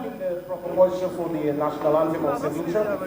in the proper posture for the national anthem of St. Lucia.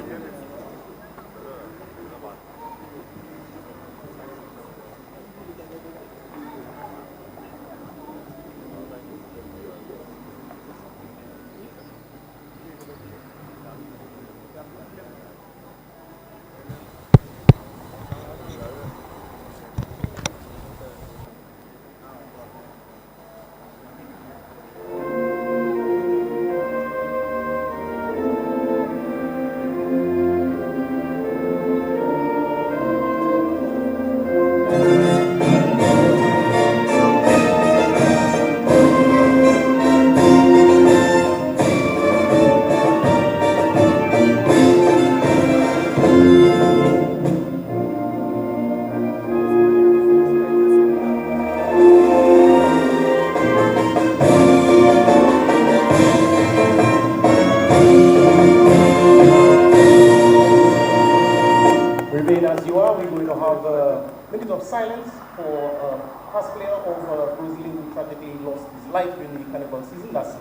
Remain as you are. We're going to have a minute of silence for a past player of Brazil who tragically lost his life during the carnival season. That's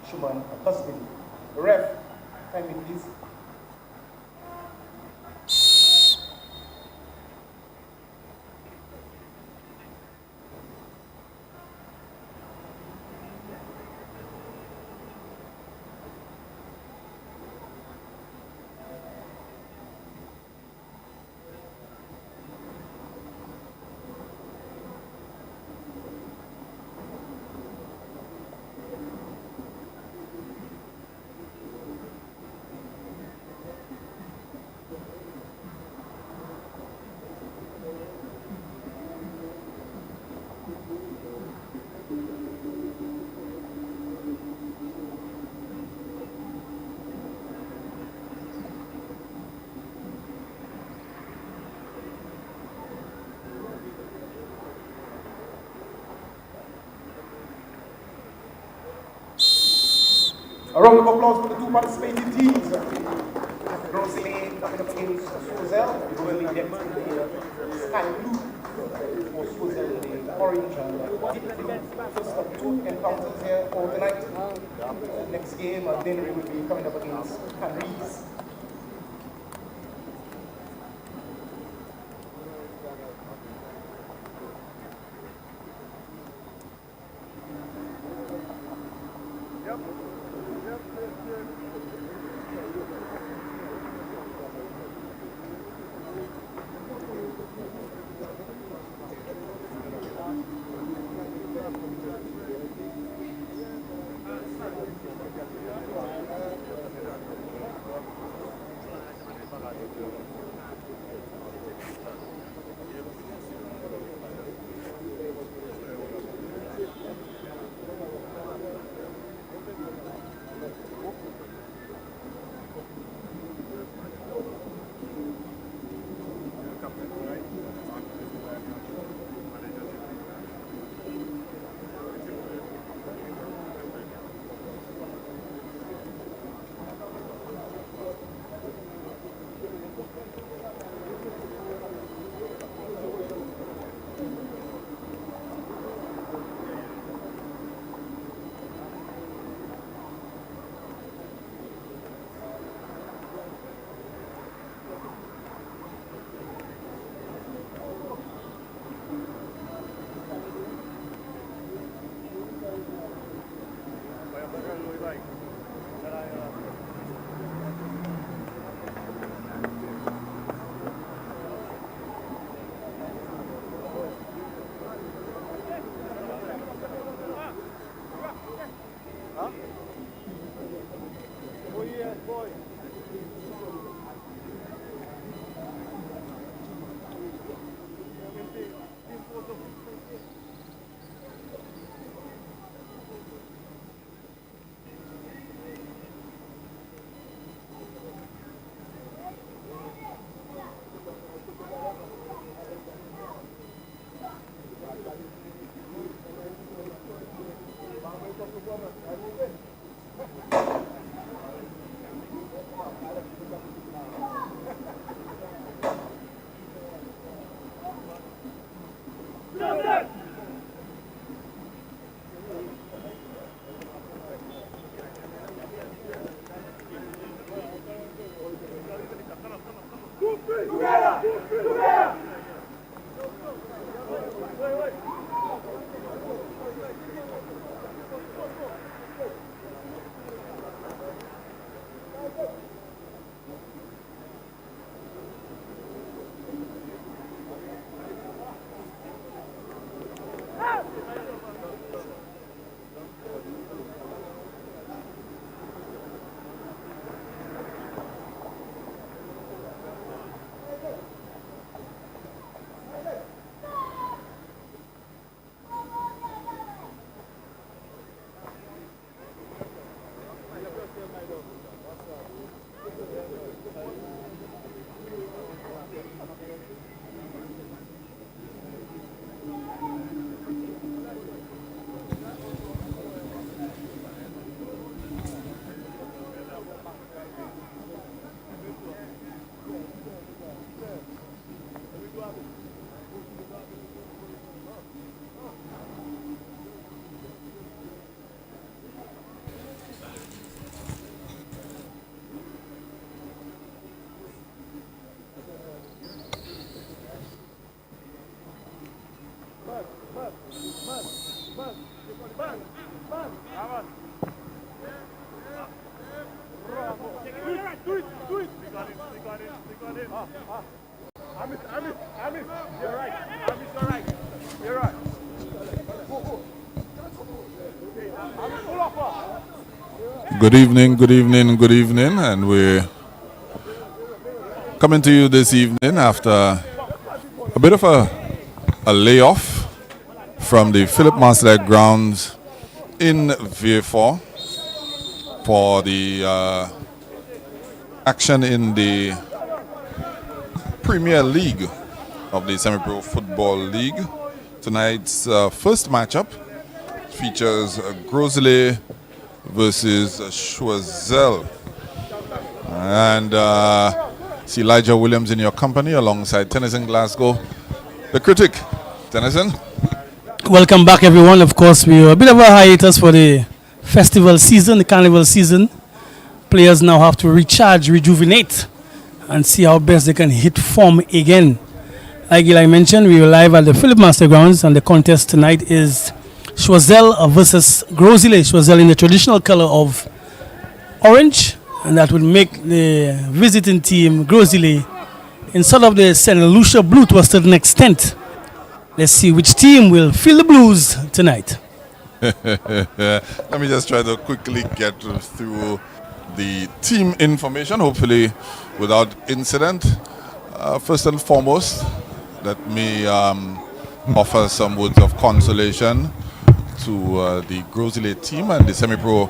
Schumann Augustine. Ref, time in please. A round of applause for the two participating teams. GROS coming up against CHOISEUL. We will get the sky blue for CHOISEUL, the orange and first of two encounters here for tonight. Next game, then we will be coming up against Canries. Good evening, good evening, good evening, and we're coming to you this evening after a bit of a layoff from the Philip Marslet grounds in Vieux-Fort for the action in the Premier League of the Semi-Pro Football League. Tonight's first matchup features GROS versus CHOISEUL. And see Elijah Williams in your company alongside Tennyson Glasgow, the critic. Tennyson? Welcome back, everyone. Of course, we were a bit of a hiatus for the festival season, the carnival season. Players now have to recharge, rejuvenate, and see how best they can hit form again. Like Eli mentioned, we were live at the Philip Marslet grounds, and the contest tonight is CHOISEUL versus GROS. CHOISEUL in the traditional color of orange, and that would make the visiting team GROS in sort of the St. Lucia blue to a certain extent. Let's see which team will feel the blues tonight. Let me just try to quickly get through the team information, hopefully without incident. First and foremost, let me offer some words of consolation to the GROS team and the Semi-Pro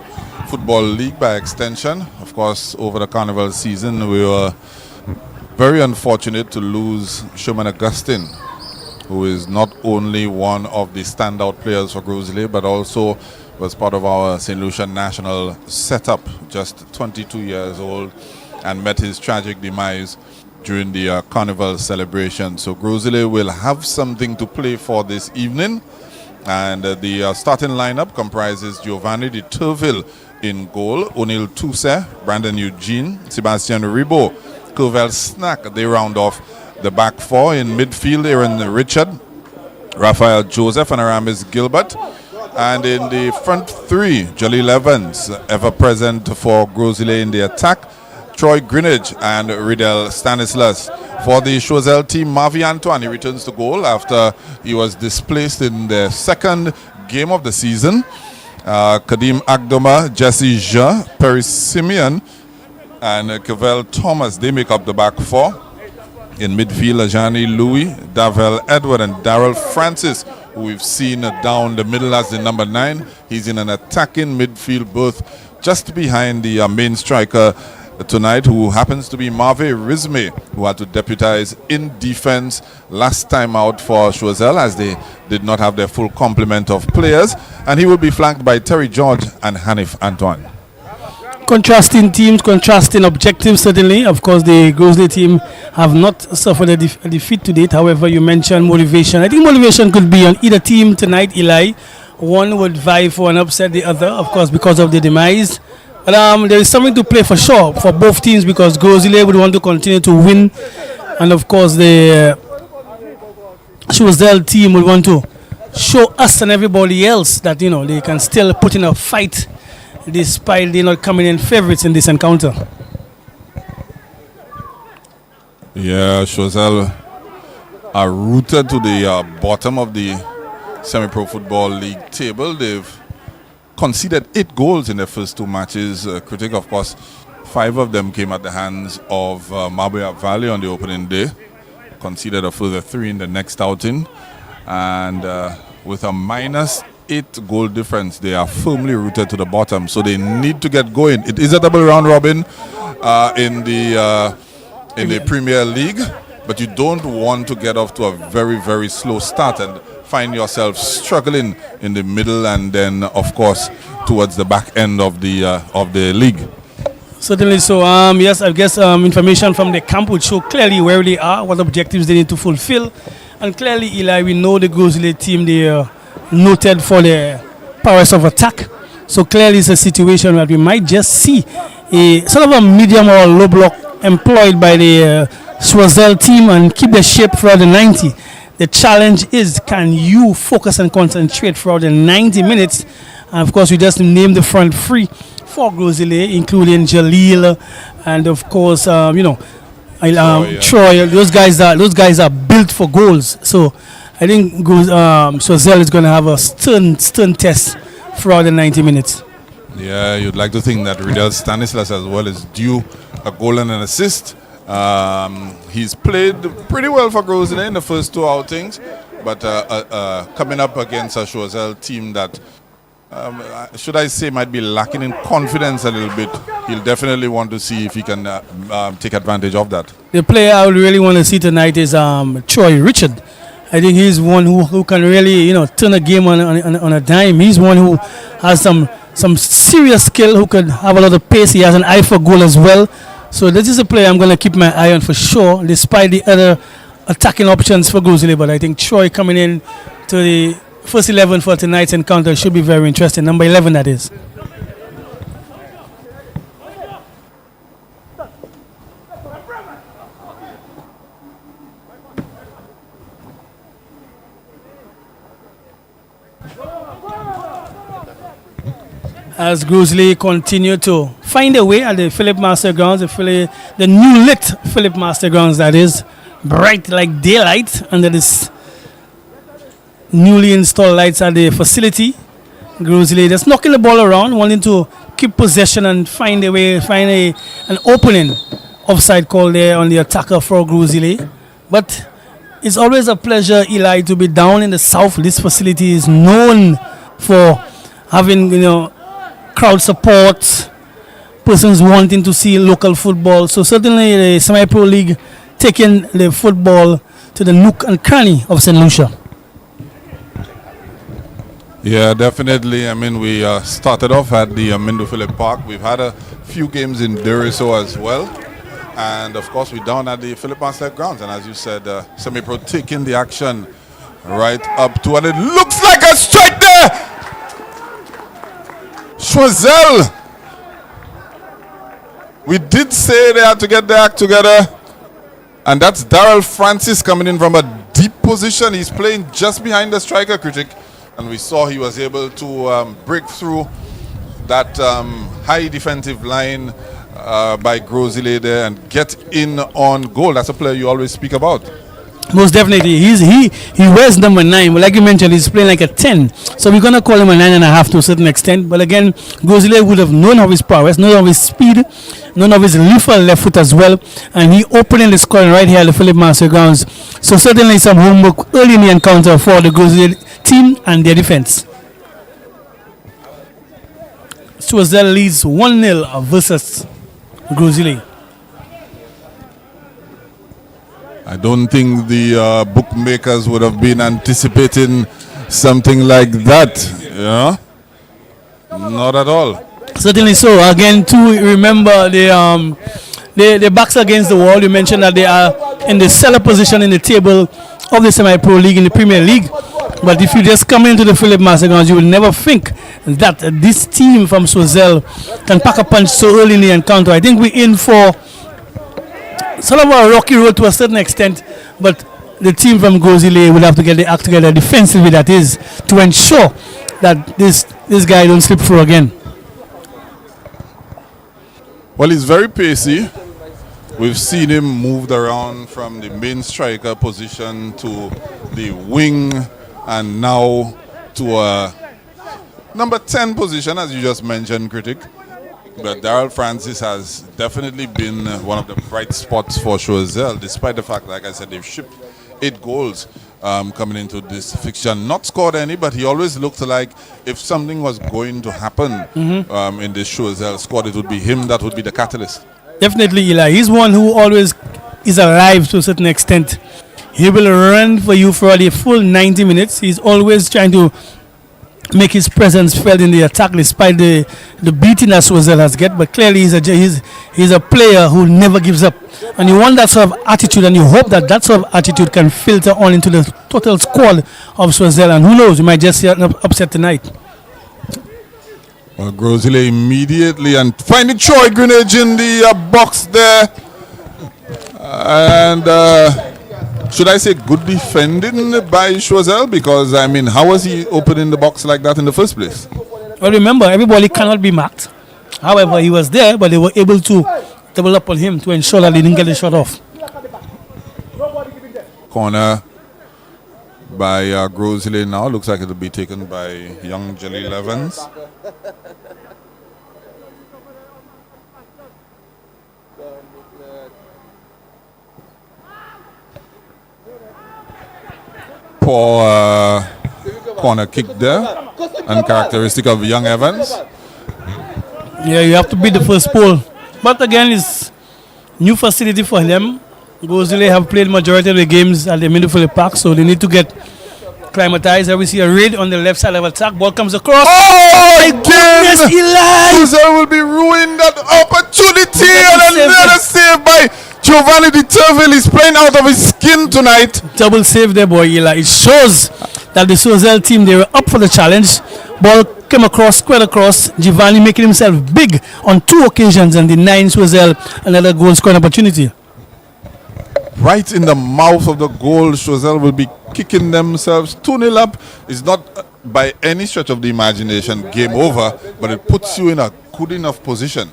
Football League by extension. Of course, over the carnival season, we were very unfortunate to lose Sherman Augustine, who is not only one of the standout players for GROS, but also was part of our St. Lucia national setup, just 22 years old, and met his tragic demise during the carnival celebration. So GROS will have something to play for this evening. And the starting lineup comprises Giovanni de Turville in goal, O'Neill Tousse, Brandon Eugene, Sebastian Ribot, Covell Snack. They round off the back four. In midfield, Aaron Richard, Raphael Joseph, and Aramis Gilbert. And in the front three, Jaleel Evans, ever present for GROS in the attack, Troy Greenidge and Riddell Stanislas. For the CHOISEUL team, Marvi Antoine returns to goal after he was displaced in the second game of the season. Kadim Agdoma, Jesse Jean, Perry Simeon, and Cavell Thomas, they make up the back four. In midfield, Ajani Louis, Davel Edward, and Darrell Francis, who we've seen down the middle as the number 9. He's in an attacking midfield berth just behind the main striker tonight, who happens to be Marve Rizme, who had to deputize in defense last time out for CHOISEUL, as they did not have their full complement of players, and he will be flanked by Terry George and Hanif Antoine. Contrasting teams, contrasting objectives, certainly. Of course, the GROS team have not suffered a defeat to date. However, you mentioned motivation. I think motivation could be on either team tonight, Eli. One would vie for an upset the other, of course, because of the demise. But there is something to play for sure for both teams, because GROS would want to continue to win, and of course the CHOISEUL team will want to show us and everybody else that they can still put in a fight despite they not coming in favorites in this encounter. Yeah, CHOISEUL are rooted to the bottom of the Semi-Pro Football League table. They've conceded 8 goals in their first 2 matches. Critic, of course, 5 of them came at the hands of Marbella Valley on the opening day. Conceded a further 3 in the next outing. And with a -8 goal difference, they are firmly rooted to the bottom. So they need to get going. It is a double round robin in the Premier League, but you don't want to get off to a very, very slow start and find yourself struggling in the middle, and then of course towards the back end of the league. Certainly. So yes, I guess information from the camp would show clearly where they are, what objectives they need to fulfill, and clearly, Eli, we know the GROS team, they are noted for their powers of attack. So clearly it's a situation that we might just see a sort of a medium or low block employed by the CHOISEUL team and keep the shape throughout the 90. The challenge is, can you focus and concentrate throughout the 90 minutes? And of course, we just named the front three for GROS, including Jaleel and of course, Troy. Those guys are built for goals. So I think CHOISEUL is going to have a stern test throughout the 90 minutes. Yeah, you'd like to think that Riddell Stanislas as well is due a goal and an assist. He's played pretty well for Grosley in the first two outings, but coming up against a CHOISEUL team that, should I say, might be lacking in confidence a little bit, he'll definitely want to see if he can take advantage of that. The player I would really want to see tonight is Troy Richard. I think he's one who can really, turn a game on a dime. He's one who has some serious skill, who could have a lot of pace. He has an eye for goal as well. So this is a player I'm going to keep my eye on for sure, despite the other attacking options for Grosley. But I think Troy coming in to the first 11 for tonight's encounter should be very interesting. Number 11, that is. As Grosley continue to find a way at the Philip Master Grounds, the new lit Philip Master Grounds, that is, bright like daylight under this newly installed lights at the facility. Grosley just knocking the ball around, wanting to keep possession and find a way, an opening. Offside call there on the attacker for Grosley. But it's always a pleasure, Eli, to be down in the south. This facility is known for having, crowd support, persons wanting to see local football. So certainly the Semi-Pro League taking the football to the nook and cranny of St. Lucia. Yeah, definitely. I mean, we started off at the Mindo Phillip Park. We've had a few games in Deriso as well. And of course, we're down at the Philip Master Grounds. And as you said, Semi-Pro taking the action right up to, and it looks like a strike there! CHOISEUL, we did say they had to get their act together, and that's Darrell Francis coming in from a deep position. He's playing just behind the striker, Critic, and we saw he was able to break through that high defensive line by Grosley there and get in on goal. That's a player you always speak about. Most definitely. He wears number 9, but like you mentioned, he's playing like a 10. So we're going to call him a 9.5 to a certain extent. But again, Grosley would have known of his prowess, known of his speed, known of his lethal left foot as well. And he opening the scoring right here at the Philip Master Grounds. So certainly some homework early in the encounter for the Grosley team and their defense. CHOISEUL leads 1-0 versus Grosley. I don't think the bookmakers would have been anticipating something like that, Not at all. Certainly so. Again, to remember the backs against the wall. You mentioned that they are in the cellar position in the table of the Semi-Pro League in the Premier League. But if you just come into the Philip Master Grounds, you will never think that this team from CHOISEUL can pack a punch so early in the encounter. I think we're in for sort of a rocky road to a certain extent, but the team from Grosley will have to get the act together defensively, that is, to ensure that this guy don't slip through again. Well, he's very pacey. We've seen him moved around from the main striker position to the wing and now to a number 10 position, as you just mentioned, Critic. But Darrell Francis has definitely been one of the bright spots for CHOISEUL, despite the fact, like I said, they've shipped 8 goals coming into this fixture. Not scored any, but he always looked like if something was going to happen in this CHOISEUL squad, it would be him that would be the catalyst. Definitely, Eli. He's one who always is alive to a certain extent. He will run for you for the full 90 minutes. He's always trying to make his presence felt in the attack despite the beating that CHOISEUL has get. But clearly he's a player who never gives up. And you want that sort of attitude, and you hope that that sort of attitude can filter on into the total squad of CHOISEUL. And who knows, you might just see an upset tonight. Well, Grosley immediately and finding Troy Greenidge in the box there. And should I say good defending by CHOISEUL? Because, I mean, how was he opening the box like that in the first place? Well, remember, everybody cannot be marked. However, he was there, but they were able to double up on him to ensure that they didn't get the shot off. Corner by Grosley now. Looks like it'll be taken by young Jaleel Evans. poor corner kick there, uncharacteristic of young Evans. Yeah, you have to beat the first pole. But again, it's new facility for them. Gozile have played majority of the games at the midfield park, so they need to get climatized. I will see a raid on the left side of attack. Ball comes across. Oh, my goodness, Eli! CHOISEUL will be ruined that opportunity, and another save by Giovanni Di Terville. He's playing out of his skin tonight. Double save there, boy, Eli. It shows that the CHOISEUL team, they were up for the challenge. Ball came across, squared across. Giovanni making himself big on 2 occasions and denying CHOISEUL another goal scoring opportunity. Right in the mouth of the goal, CHOISEUL will be kicking themselves 2-0 up. It's not by any stretch of the imagination game over, but it puts you in a good enough position.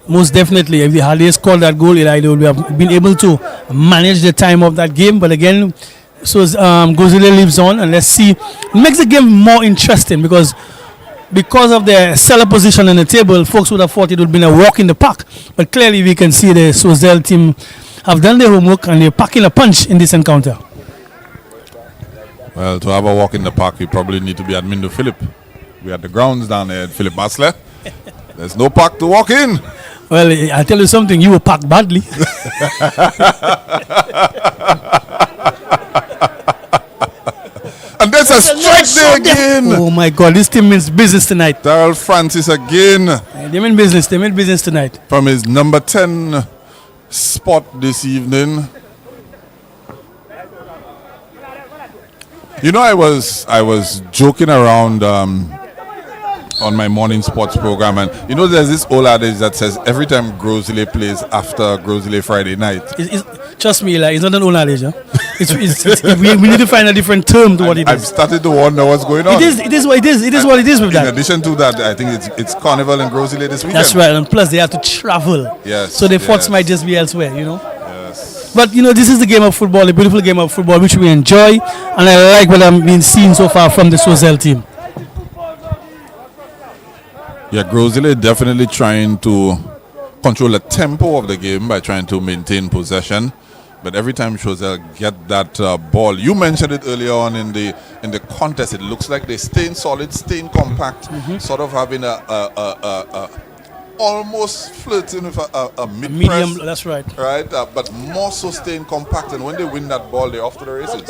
Most definitely, if they had scored that goal, Eli, they would have been able to manage the time of that game. But again, so Gozile lives on, and let's see. It makes the game more interesting because of the seller position on the table, folks would have thought it would have been a walk in the park. But clearly, we can see the CHOISEUL team have done their homework and they're packing a punch in this encounter. Well, to have a walk in the park, you probably need to be at Mindo Philip. We had the grounds down there at Philip Masler. There's no park to walk in. Well, I'll tell you something, you were packed badly. And there's a strike there again. Oh my God, this team means business tonight. Darrell Francis again. They mean business. They mean business tonight. From his number 10 spot this evening. You know, I was joking around on my morning sports program, and you know, there's this old adage that says every time Grosile plays after Grosile Friday night. Trust me, like, it's not an old adage. Huh? We need to find a different term to what it is. I've started to wonder what's going on. It is what it is. It is what it is with that. In addition to that, I think it's Carnival in Grosile this weekend. That's right, and plus they have to travel. Yes. So their thoughts might just be elsewhere, you know. Yes. But you know, this is the game of football, a beautiful game of football, which we enjoy, and I like what I'm being seen so far from the CHOISEUL team. Yeah, Grosile definitely trying to control the tempo of the game by trying to maintain possession. But every time CHOISEUL get that ball, you mentioned it earlier on in the contest, it looks like they're staying solid, staying compact, sort of having a almost flirting with a mid-press. Medium, that's right. Right, but more so staying compact, and when they win that ball, they're off to the races.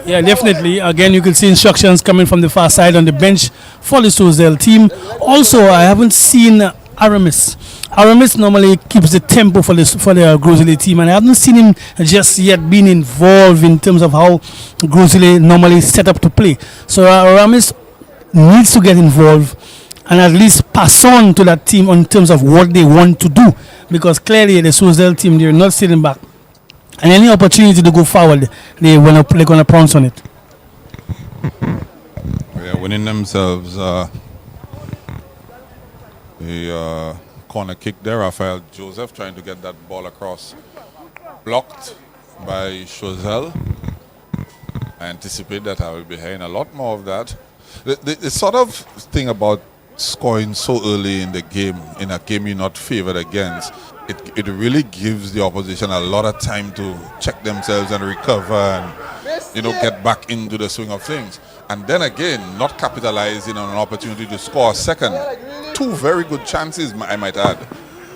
Yeah, definitely. Again, you can see instructions coming from the far side on the bench for the CHOISEUL team. Also, I haven't seen Aramis. Aramis normally keeps the tempo for the Grosile team, and I haven't seen him just yet being involved in terms of how Grosile normally set up to play. So Aramis needs to get involved and at least pass on to that team in terms of what they want to do, because clearly the CHOISEUL team, they're not sitting back, and any opportunity to go forward, they're gonna pounce on it. They're winning themselves the corner kick there. Rafael Joseph trying to get that ball across, blocked by CHOISEUL. I anticipate that I will be hearing a lot more of that. The sort of thing about scoring so early in the game, in a game you're not favored against, it really gives the opposition a lot of time to check themselves and recover and, you know, get back into the swing of things. And then again, not capitalizing on an opportunity to score a second. 2 very good chances, I might add.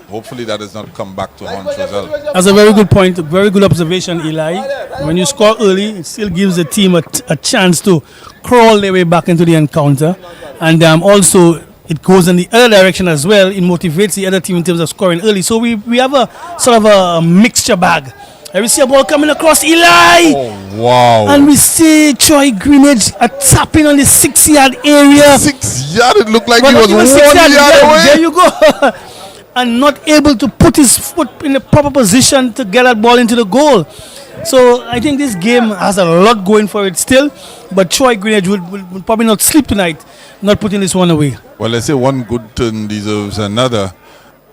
Hopefully that does not come back to haunt CHOISEUL. That's a very good point, a very good observation, Eli. When you score early, it still gives the team a chance to crawl their way back into the encounter. And also, it goes in the other direction as well. It motivates the other team in terms of scoring early. So we have a sort of a mixture bag. And we see a ball coming across Eli. Oh, wow. And we see Troy Greenidge tapping on the 6-yard area. 6 yard, it looked like But he was 1 yard away. There you go. And not able to put his foot in the proper position to get that ball into the goal. So I think this game has a lot going for it still. But Troy Greenidge will probably not sleep tonight, not putting this one away. Well, let's say one good turn deserves another.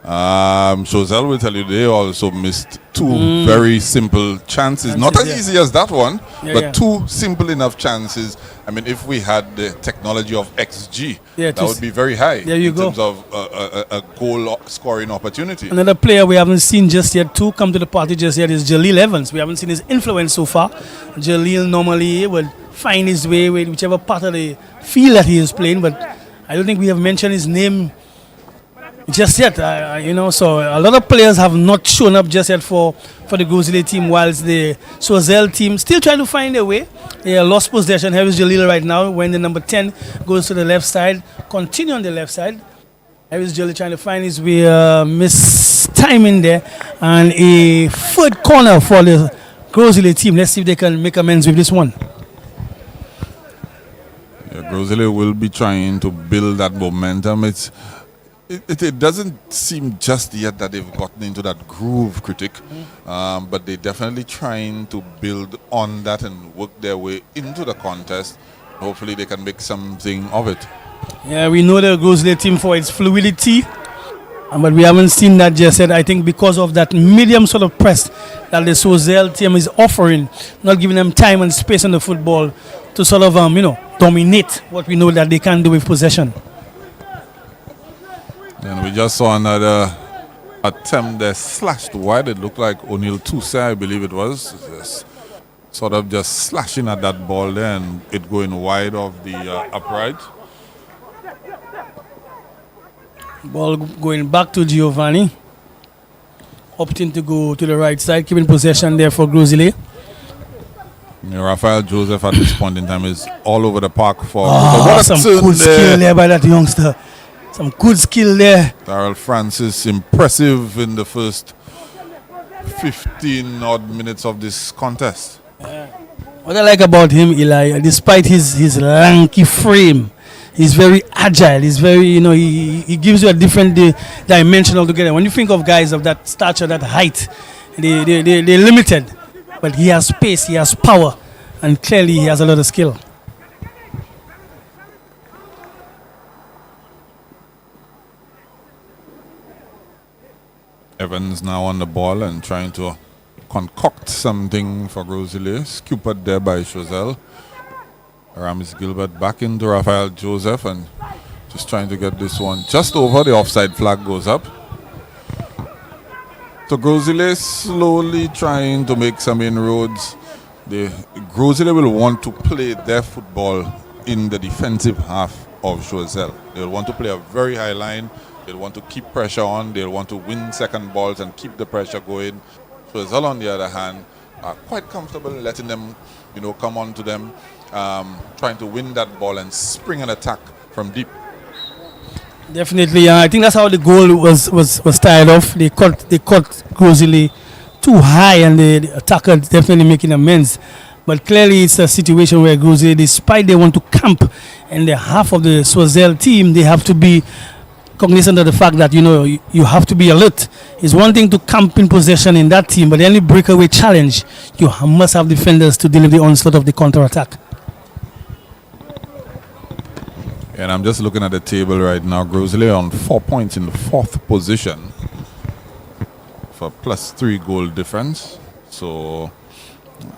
Choiseul will tell you they also missed two very simple chances. Not as easy as that one, but two simple enough chances. I mean, if we had the technology of XG, that would be very high in terms of a goal scoring opportunity. Another player we haven't seen just yet to come to the party just yet is Jaleel Evans. We haven't seen his influence so far. Jaleel normally would find his way with whichever part of the field that he is playing, but I don't think we have mentioned his name just yet, so a lot of players have not shown up just yet for the GROS team, whilst the CHOISEUL team still trying to find their way. They lost possession. Here is Jaleel right now when the number 10 goes to the left side, continue on the left side. Here is Jaleel trying to find his way, miss timing there, and a third corner for the GROS team. Let's see if they can make amends with this one. GROS will be trying to build that momentum. It doesn't seem just yet that they've gotten into that groove, critic, but they're definitely trying to build on that and work their way into the contest. Hopefully they can make something of it. Yeah, we know the GROS team for its fluidity, but we haven't seen that just yet. I think because of that medium sort of press that the CHOISEUL team is offering, not giving them time and space on the football to sort of, dominate what we know that they can do with possession. And we just saw another attempt there slashed wide. It looked like O'Neal Tousse, I believe it was. Sort of just slashing at that ball there and it going wide of the upright. Ball going back to Giovanni. Opting to go to the right side, keeping possession there for GROS. Rafael Joseph at this point in time is all over the park for some good skill there by that youngster. Some good skill there. Darrell Francis, impressive in the first 15 odd minutes of this contest. What I like about him, Eli, despite his lanky frame, he's very agile. He's very, he gives you a different dimension altogether. When you think of guys of that stature, that height, they're limited. But he has space, he has power, and clearly he has a lot of skill. Evans now on the ball and trying to concoct something for GROS. Scooped there by CHOISEUL. Ramis Gilbert back into Rafael Joseph and just trying to get this one just over. The offside flag goes up. So GROS slowly trying to make some inroads. The GROS will want to play their football in the defensive half of CHOISEUL. They'll want to play a very high line. They'll want to keep pressure on. They'll want to win second balls and keep the pressure going. CHOISEUL, on the other hand, are quite comfortable letting them, come on to them, trying to win that ball and spring an attack from deep. Definitely, I think that's how the goal was tied off. They caught GROS too high, and the attacker definitely making amends. But clearly, it's a situation where GROS, despite they want to camp in the half of the CHOISEUL team, they have to be cognizant of the fact that you have to be alert. It's one thing to camp in possession in that team, but any breakaway challenge, you must have defenders to deal with the onslaught of the counter-attack. And I'm just looking at the table right now. GROS on 4 points in the 4th position for +3 goal difference. So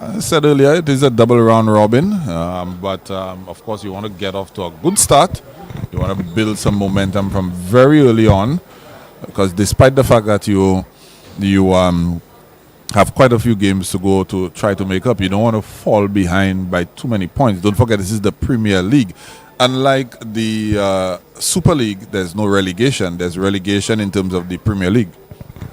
I said earlier, it is a double round robin, but of course you want to get off to a good start. You want to build some momentum from very early on, because despite the fact that you have quite a few games to go to try to make up, you don't want to fall behind by too many points. Don't forget, this is the Premier League. Unlike the Super League, there's no relegation. There's relegation in terms of the Premier League.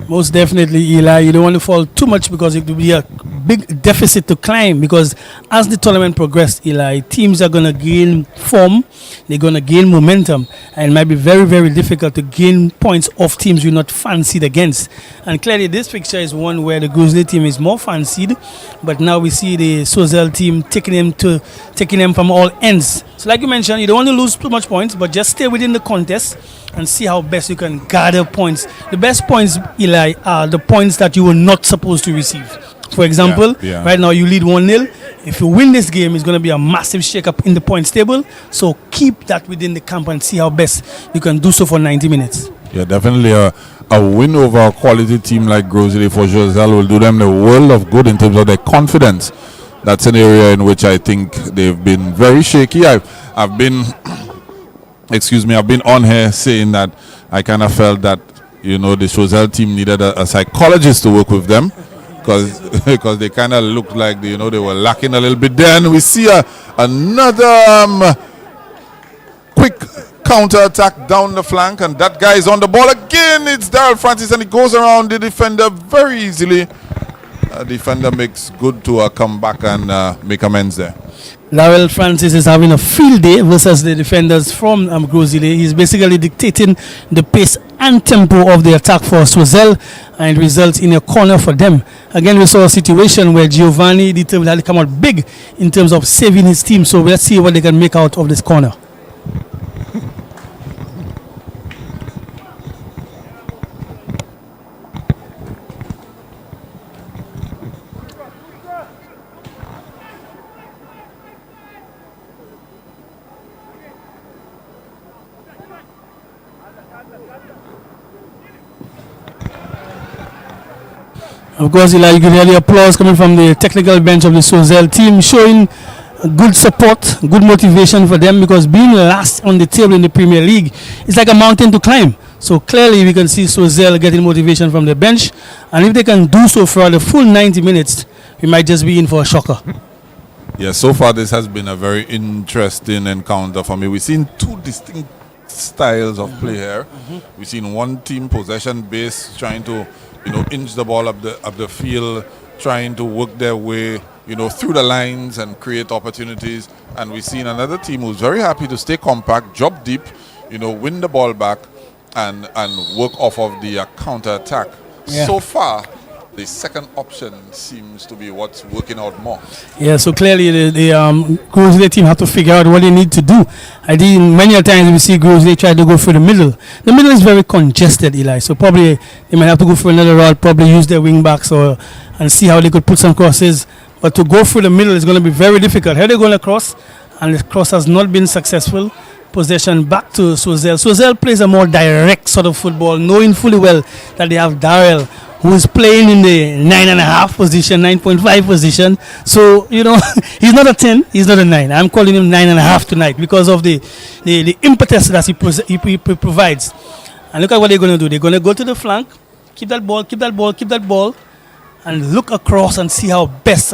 Most definitely, Eli. You don't want to fall too much because it will be a big deficit to climb. Because as the tournament progresses, Eli, teams are going to gain form. They're going to gain momentum. And it might be very, very difficult to gain points off teams you're not fancied against. And clearly, this picture is one where the GROS team is more fancied. But now we see the CHOISEUL team taking them from all ends. So like you mentioned, you don't want to lose too much points, but just stay within the contest and see how best you can gather points. The best points, Eli, are the points that you were not supposed to receive. For example, right now you lead 1-0. If you win this game, it's going to be a massive shake-up in the points table. So keep that within the camp and see how best you can do so for 90 minutes. Yeah, definitely a win over a quality team like GROS for CHOISEUL will do them the world of good in terms of their confidence. That's an area in which I think they've been very shaky. I've been, excuse me, I've been on here saying that I kind of felt that, you know, the CHOISEUL team needed a psychologist to work with them, because they kind of looked like they were lacking a little bit there. And we see another quick counter attack down the flank, and that guy is on the ball again. It's Daryl Francis, and he goes around the defender very easily. Defender makes good to come back and make amends there. Daryl Francis is having a field day versus the defenders from GROS. He's basically dictating the pace and tempo of the attack for CHOISEUL, and it results in a corner for them. Again, we saw a situation where Giovanni determined had to come out big in terms of saving his team. So let's see what they can make out of this corner. Of course, Eli, you can hear the applause coming from the technical bench of the CHOISEUL team, showing good support, good motivation for them, because being last on the table in the Premier League is like a mountain to climb. So clearly we can see CHOISEUL getting motivation from the bench, and if they can do so for the full 90 minutes, we might just be in for a shocker. Yeah, so far this has been a very interesting encounter for me. We've seen two distinct styles of play here. We've seen one team possession based, trying to inch the ball up the field, trying to work their way, through the lines and create opportunities. And we've seen another team who's very happy to stay compact, drop deep, win the ball back, and work off of the counter attack. Yeah. So far, the second option seems to be what's working out more. Yeah, so clearly the GROS team have to figure out what they need to do. I think many a times we see GROS try to go for the middle. The middle is very congested, Eli, so probably they might have to go for another route, probably use their wing backs and see how they could put some crosses. But to go through the middle is going to be very difficult. Here they're going to cross, and the cross has not been successful. Possession back to CHOISEUL. CHOISEUL plays a more direct sort of football, knowing fully well that they have Daryl, who is playing in the 9.5 position, 9.5 position. So, he's not a 10, he's not a 9. I'm calling him 9.5 tonight because of the impetus that he provides. And look at what they're going to do. They're going to go to the flank, keep that ball, and look across and see how best.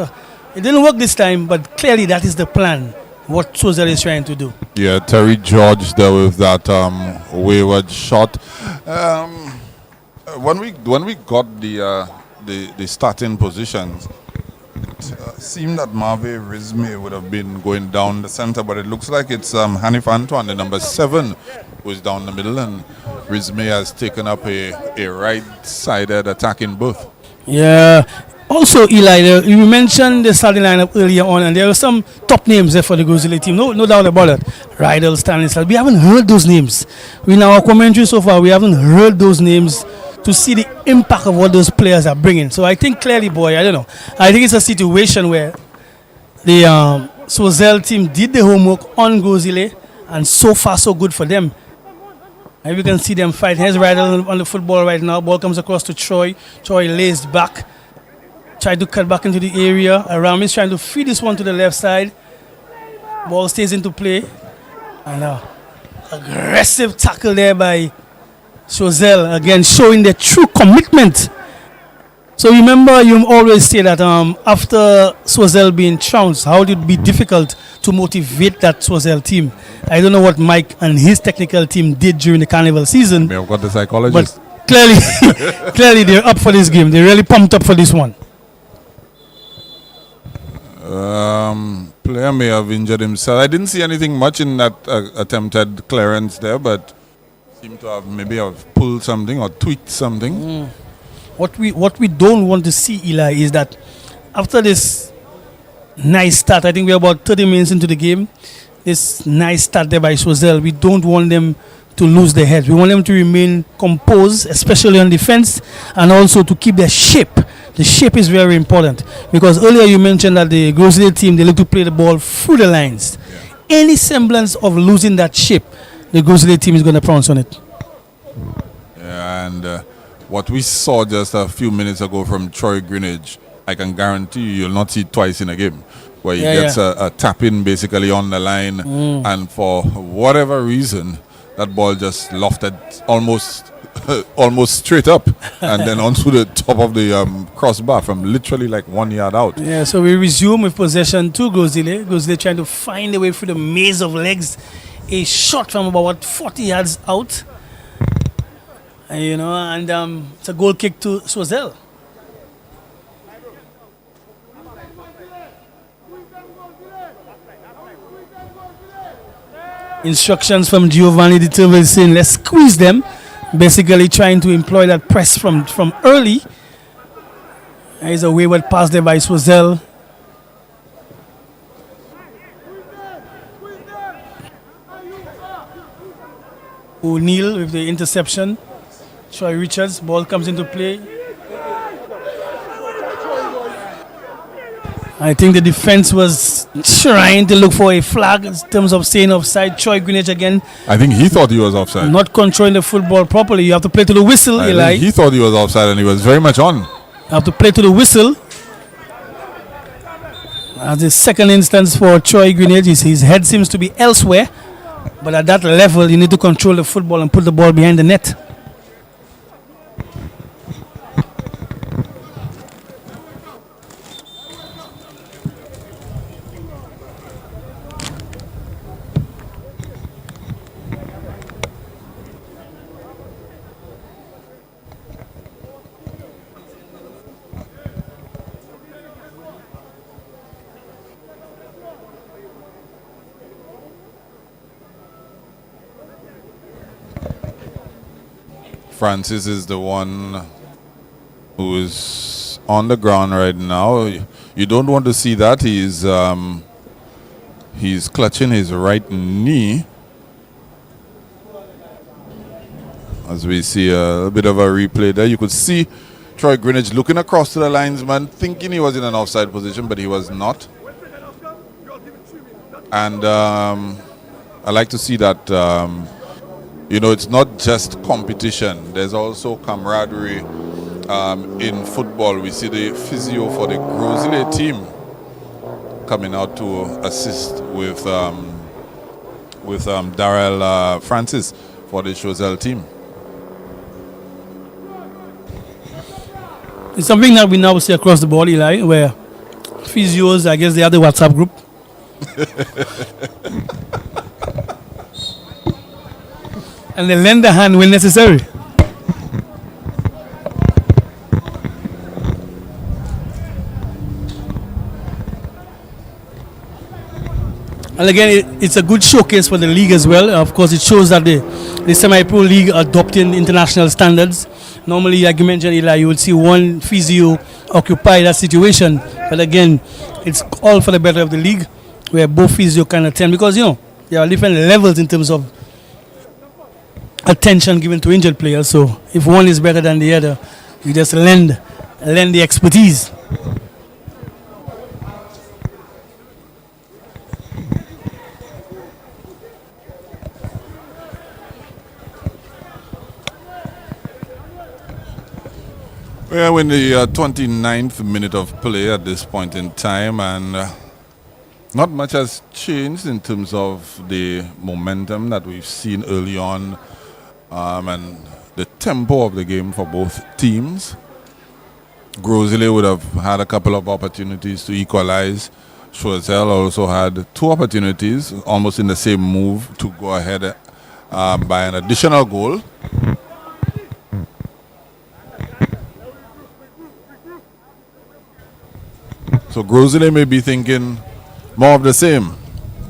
It didn't work this time, but clearly that is the plan, what CHOISEUL is trying to do. Yeah, Terry George there with that wayward shot. When we got the starting positions, it seemed that Marvin Rizmi would have been going down the center, but it looks like it's Hanif Antoine, the number 7, who is down the middle, and Rizmi has taken up a right-sided attacking both. Yeah. Also, Eli, you mentioned the starting lineup earlier on, and there were some top names there for the GROS team. No doubt about it. Rydell, Stanislas. We haven't heard those names. In our commentary so far, we haven't heard those names to see the impact of what those players are bringing. So I think clearly, boy, I don't know. I think it's a situation where the CHOISEUL team did the homework on GROS, and so far so good for them. And we can see them fight. Here's Rydell on the football right now. Ball comes across to Troy. Troy lays back. Tried to cut back into the area. Aram is trying to feed this one to the left side. Ball stays into play. And aggressive tackle there by CHOISEUL, again showing their true commitment. So remember, you always say that after CHOISEUL being trounced, how would it be difficult to motivate that CHOISEUL team? I don't know what Mike and his technical team did during the carnival season. I've got the psychologist. But clearly they're up for this game. They're really pumped up for this one. Player may have injured himself. I didn't see anything much in that attempted clearance there, but seemed to have maybe pulled something or tweaked something. What we don't want to see, Eli, is that after this nice start, I think we're about 30 minutes into the game, this nice start there by CHOISEUL, we don't want them to lose their heads. We want them to remain composed, especially on defense, and also to keep their shape. The shape is very important, because earlier you mentioned that the GROS team, they look to play the ball through the lines. Yeah. Any semblance of losing that shape, the GROS team is going to pounce on it. And what we saw just a few minutes ago from Troy Greenwich, I can guarantee you'll not see twice in a game, where he gets a tap in basically on the line, and for whatever reason, that ball just lofted almost straight up and then onto the top of the crossbar from literally like 1 yard out. Yeah, so we resume with possession to Grosile. Grosile trying to find a way through the maze of legs. A shot from about 40 yards out. And it's a goal kick to CHOISEUL. Instructions from Giovanni Di Turvel saying let's squeeze them, basically trying to employ that press from early. There's a wayward pass there by CHOISEUL. O'Neill with the interception. Troy Richards, ball comes into play. I think the defense was trying to look for a flag in terms of staying offside. Troy Greenwich again. I think he thought he was offside. Not controlling the football properly. You have to play to the whistle, Eli. Think he thought he was offside and he was very much on. You have to play to the whistle. As the second instance for Troy Greenwich, his head seems to be elsewhere. But at that level, you need to control the football and put the ball behind the net. Francis is the one who is on the ground right now. You don't want to see that. He's clutching his right knee. As we see a bit of a replay there, you could see Troy Greenwich looking across to the linesman, thinking he was in an offside position, but he was not. And I like to see that. It's not just competition. There's also camaraderie in football. We see the physio for the Grosile team coming out to assist with Darrell Francis for the CHOISEUL team. It's something that we now see across the board, Eli, where physios, I guess they are the WhatsApp group. And they lend a hand when necessary. And again, it's a good showcase for the league as well. Of course, it shows that the semi-pro league adopting international standards. Normally, like you mentioned, Eli, you would see one physio occupy that situation. But again, it's all for the better of the league, where both physio can attend. Because, there are different levels in terms of attention given to injured players. So if one is better than the other, you just lend the expertise. We're in the 29th minute of play at this point in time, and not much has changed in terms of the momentum that we've seen early on. And the tempo of the game for both teams. Grosile would have had a couple of opportunities to equalize. CHOISEUL also had two opportunities, almost in the same move, to go ahead by an additional goal. So Grosile may be thinking more of the same,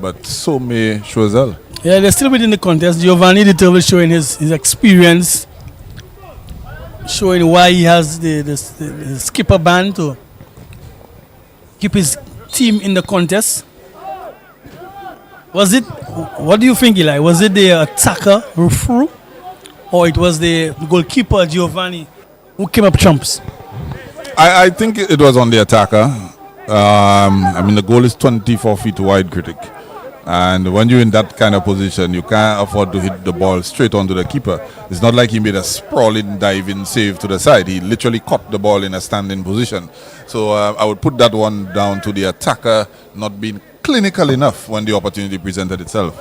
but so may CHOISEUL. Yeah, they're still within the contest. Giovanni Di Turvel showing his experience, showing why he has the skipper band to keep his team in the contest. What do you think, Eli? Was it the attacker, Rufru, or it was the goalkeeper, Giovanni, who came up trumps? I think it was on the attacker. The goal is 24 feet wide, critic. And when you're in that kind of position, you can't afford to hit the ball straight onto the keeper. It's not like he made a sprawling diving save to the side. He literally caught the ball in a standing position. So I would put that one down to the attacker not being clinical enough when the opportunity presented itself.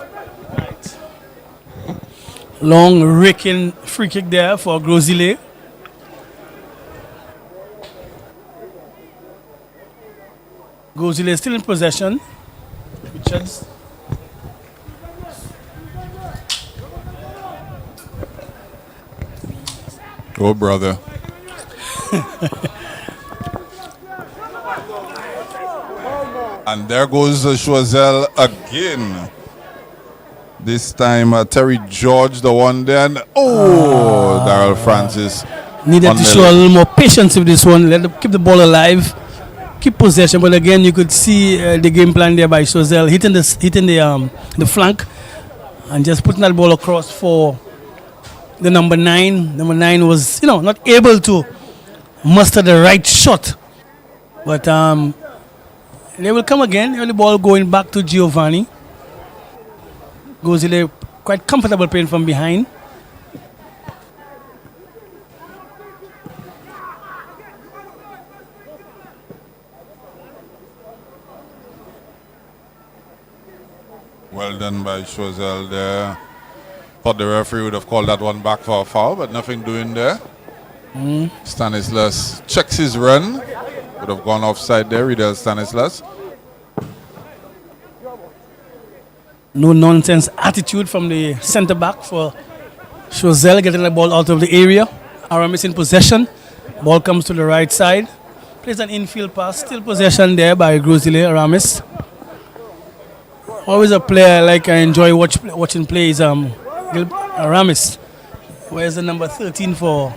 Long raking free kick there for Grosile. Grosile still in possession. Richards. Oh, brother. And there goes Choiseul again. This time, Terry George, the one then. Oh, Daryl Francis. Needed to show a little more patience with this one. Keep the ball alive. Keep possession. But again, you could see the game plan there by Choiseul. Hitting the flank. And just putting that ball across for the number 9. Number 9 was, not able to muster the right shot. But they will come again. The ball going back to Giovanni. Grosile quite comfortable playing from behind. Well done by Choiseul there. Thought the referee would have called that one back for a foul, but nothing doing there. Stanislas checks his run. Would have gone offside there, Riedel Stanislas. No nonsense attitude from the centre back for Choiseul, getting the ball out of the area. Aramis in possession. Ball comes to the right side. Plays an infield pass. Still possession there by Grosile Aramis. Always a player I enjoy watching play is Aramis. Where's the number 13 for?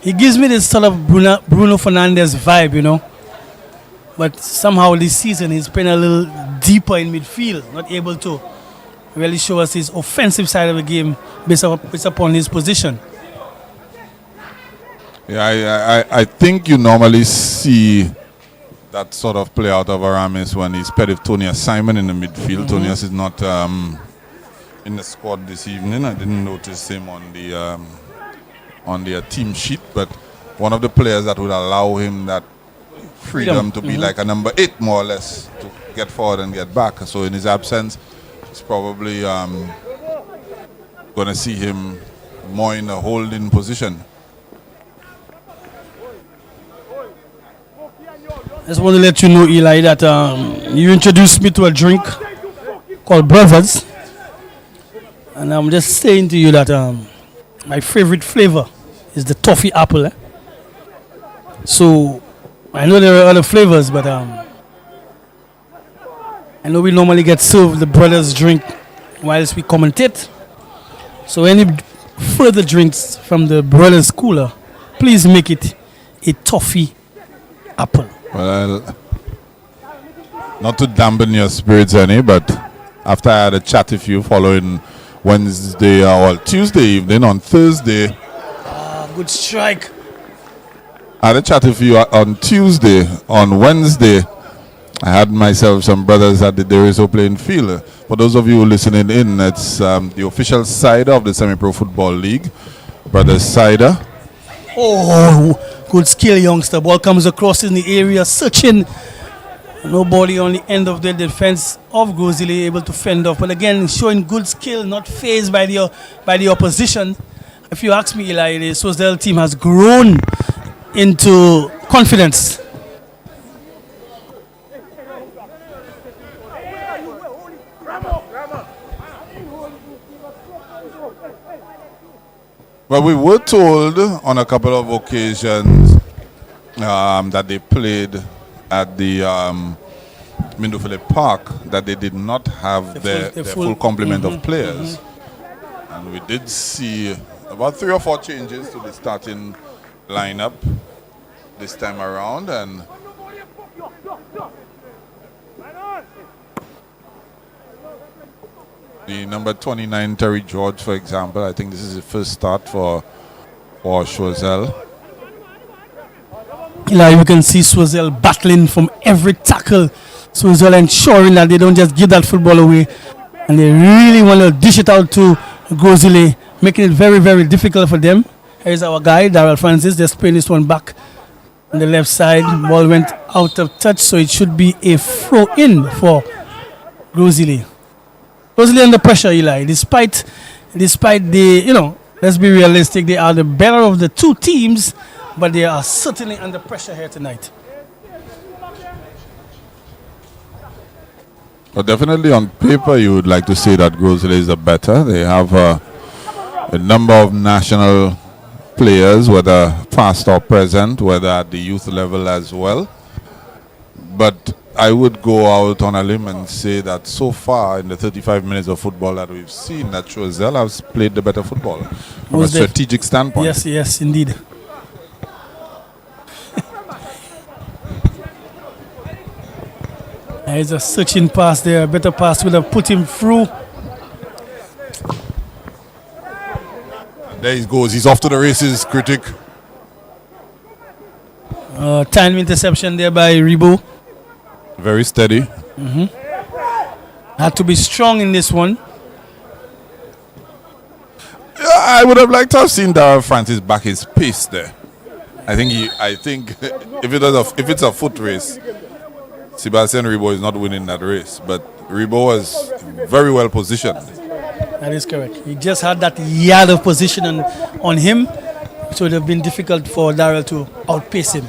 He gives me this sort of Bruno Fernandes vibe, But somehow this season he's playing a little deeper in midfield, not able to really show us his offensive side of the game based upon his position. Yeah, I think you normally see that sort of play out of Aramis when he's paired with Tonias Simon in the midfield. Tonias is not in the squad this evening. I didn't notice him on the team sheet, but one of the players that would allow him that freedom to be like a number 8 more or less, to get forward and get back. So in his absence, it's probably going to see him more in a holding position. I just want to let you know, Eli, that you introduced me to a drink called Brothers. And I'm just saying to you that my favorite flavor is the toffee apple. So I know there are other flavors, but I know we normally get served the Brothers drink whilst we commentate. So any further drinks from the Brothers cooler, please make it a toffee apple. Well, not to dampen your spirits any, but after I had a chat with you following Wednesday or Tuesday evening, on Thursday. Good strike. I had a chat with you on Tuesday. On Wednesday, I had myself some brothers at the Deriso playing field. For those of you listening in, it's the official cider of the Semi-Pro Football League, Brothers Cider. Oh, good skill, youngster. Ball comes across in the area, searching. Nobody on the end of the defense of Grosile able to fend off. But again, showing good skill, not fazed by the opposition. If you ask me, Eli, the Choiseul team has grown into confidence. Well, we were told on a couple of occasions that they played at the Mindufele Park, that they did not have their full complement of players. And we did see about 3 or 4 changes to the starting lineup this time around. And the number 29, Terry George, for example, I think this is the first start for Choiseul. Eli, you can see Choiseul battling from every tackle CHOISEUL ensuring that they don't just give that football away, and they really want to dish it out to GROS, making it very, very difficult for them. Here's our guy, Daryl Francis. They're spraying this one back on the left side. Ball went out of touch, so it should be a throw in for GROS. GROS under pressure, Eli. Despite the, let's be realistic, they are the better of the two teams, but they are certainly under pressure here tonight. But definitely on paper, you would like to say that GROS is the better. They have a number of national players, whether past or present, whether at the youth level as well. But I would go out on a limb and say that so far in the 35 minutes of football that we've seen, that CHOISEUL has played the better football from a strategic standpoint. Yes, indeed. There's a searching pass there. A better pass would have put him through. There he goes. He's off to the races, critic. Time interception there by Rebo. Very steady. Had to be strong in this one. Yeah, I would have liked to have seen Daryl Francis back his pace there. I think if it's a foot race, Sebastian Rebo is not winning that race, but Rebo was very well positioned. That is correct. He just had that yard of position on him, so it would have been difficult for Daryl to outpace him.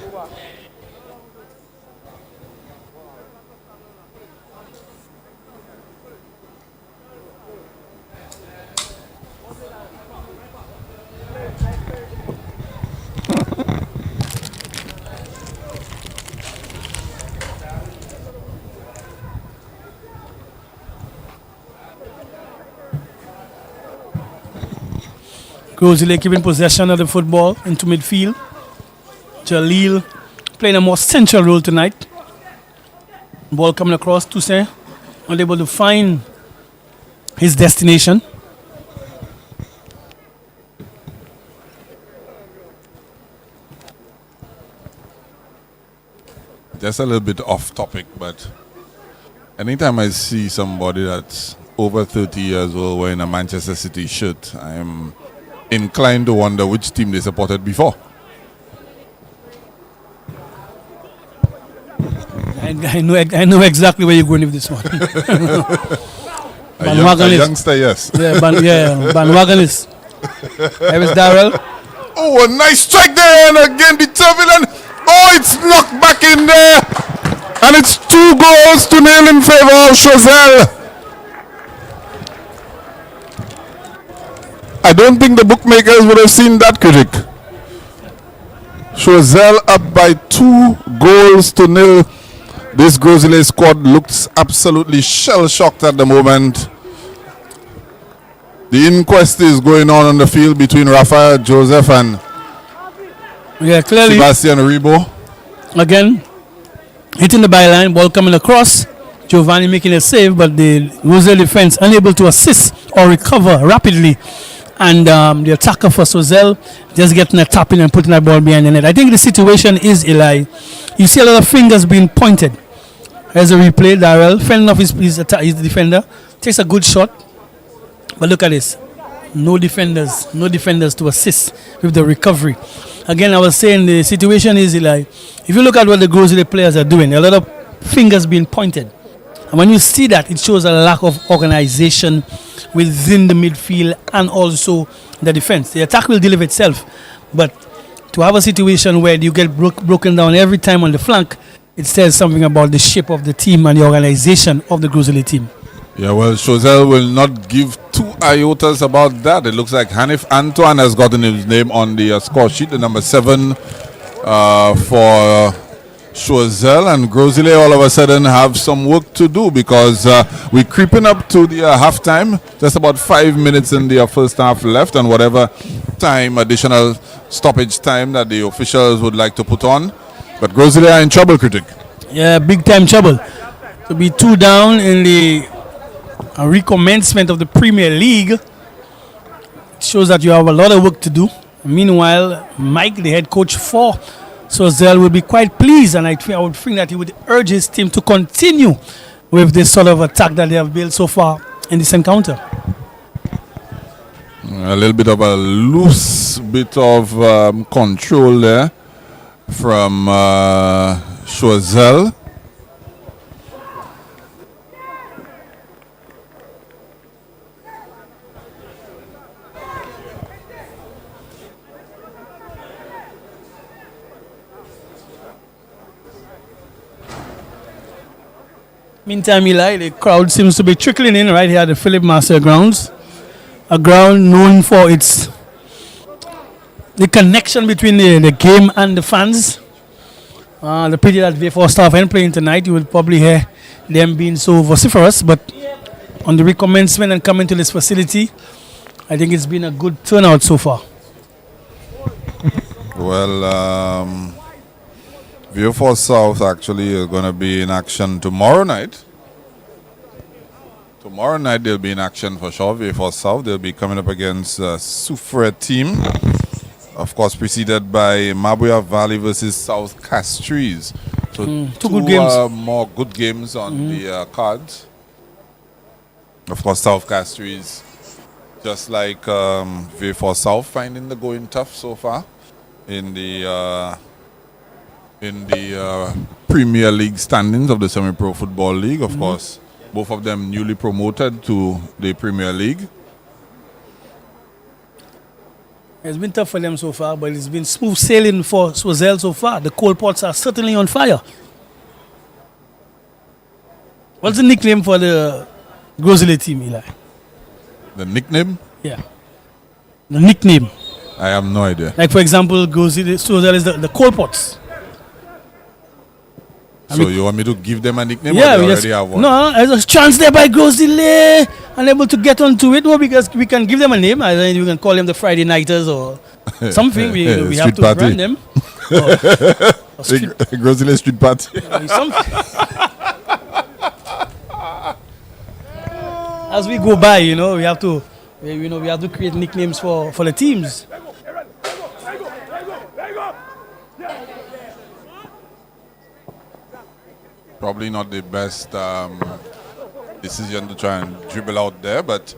GROS keeping possession of the football into midfield. Jalil playing a more central role tonight. Ball coming across, Toussaint unable to find his destination. Just a little bit off topic, but anytime I see somebody that's over 30 years old wearing a Manchester City shirt, I'm inclined to wonder which team they supported before. I know exactly where you're going with this one. A youngster, yes. Bandwagon is. There is Daryl. Oh, a nice strike there, and again the turbulent. Oh, it's knocked back in there, and it's 2-0 in favor of CHOISEUL. I don't think the bookmakers would have seen that, critic. CHOISEUL up by 2-0. This GROS squad looks absolutely shell-shocked at the moment. The inquest is going on the field between Rafael Joseph and clearly Sebastian Rebo. Again, hitting the byline, ball coming across. Giovanni making a save, but the GROS defense unable to assist or recover rapidly. And the attacker for CHOISEUL just getting a tap in and putting that ball behind the net. I think the situation is, Eli, you see a lot of fingers being pointed. There's a replay. Daryl fending off his defender, takes a good shot, but look at this. No defenders to assist with the recovery. Again, I was saying the situation is, Eli, if you look at what the GROS players are doing, a lot of fingers being pointed. And when you see that, it shows a lack of organization within the midfield and also the defense. The attack will deliver itself, but to have a situation where you get broken down every time on the flank, it says something about the shape of the team and the organization of the GROS team. Yeah, well, CHOISEUL will not give two iotas about that. It looks like Hanif Antoine has gotten his name on the score sheet, the number 7 for CHOISEUL, and GROS all of a sudden have some work to do because we're creeping up to the halftime. Just about 5 minutes in the first half left, and whatever time, additional stoppage time that the officials would like to put on. But GROS are in trouble, critic. Yeah, big time trouble. To be 2 down in the recommencement of the Premier League shows that you have a lot of work to do. Meanwhile, Mike, the head coach for Choiseul will be quite pleased, and I would think that he would urge his team to continue with this sort of attack that they have built so far in this encounter. A little bit of a loose bit of control there from Choiseul. Meantime, Eli, the crowd seems to be trickling in right here at the Philip Master grounds. A ground known for the connection between the game and the fans. The pity that V4 staff ain't playing tonight. You will probably hear them being so vociferous. But on the recommencement and coming to this facility, I think it's been a good turnout so far. Well, V4 South actually is going to be in action tomorrow night. Tomorrow night they'll be in action for sure. V4 South, they'll be coming up against Soufriere team. Of course, preceded by Mabuya Valley versus South Castries. So two good games. More good games on the cards. Of course, South Castries, just like V4 South, finding the going tough so far in the Premier League standings of the Semi-Pro Football League. Of course, both of them newly promoted to the Premier League. It's been tough for them so far, but it's been smooth sailing for Choiseul so far. The coal pots are certainly on fire. What's the nickname for the Grosley team, Eli? The nickname? Yeah. The nickname. I have no idea. Like, for example, Choiseul is the coal pots. So you want me to give them a nickname, yeah, or they already have one? No, there's a chance there by Grosley, unable to get onto it. Well, because we can give them a name. I think we can call them the Friday Nighters or something. We have to party. brand them. Grosley Street Party. As we go by, we have to create nicknames for the teams. Probably not the best decision to try and dribble out there, but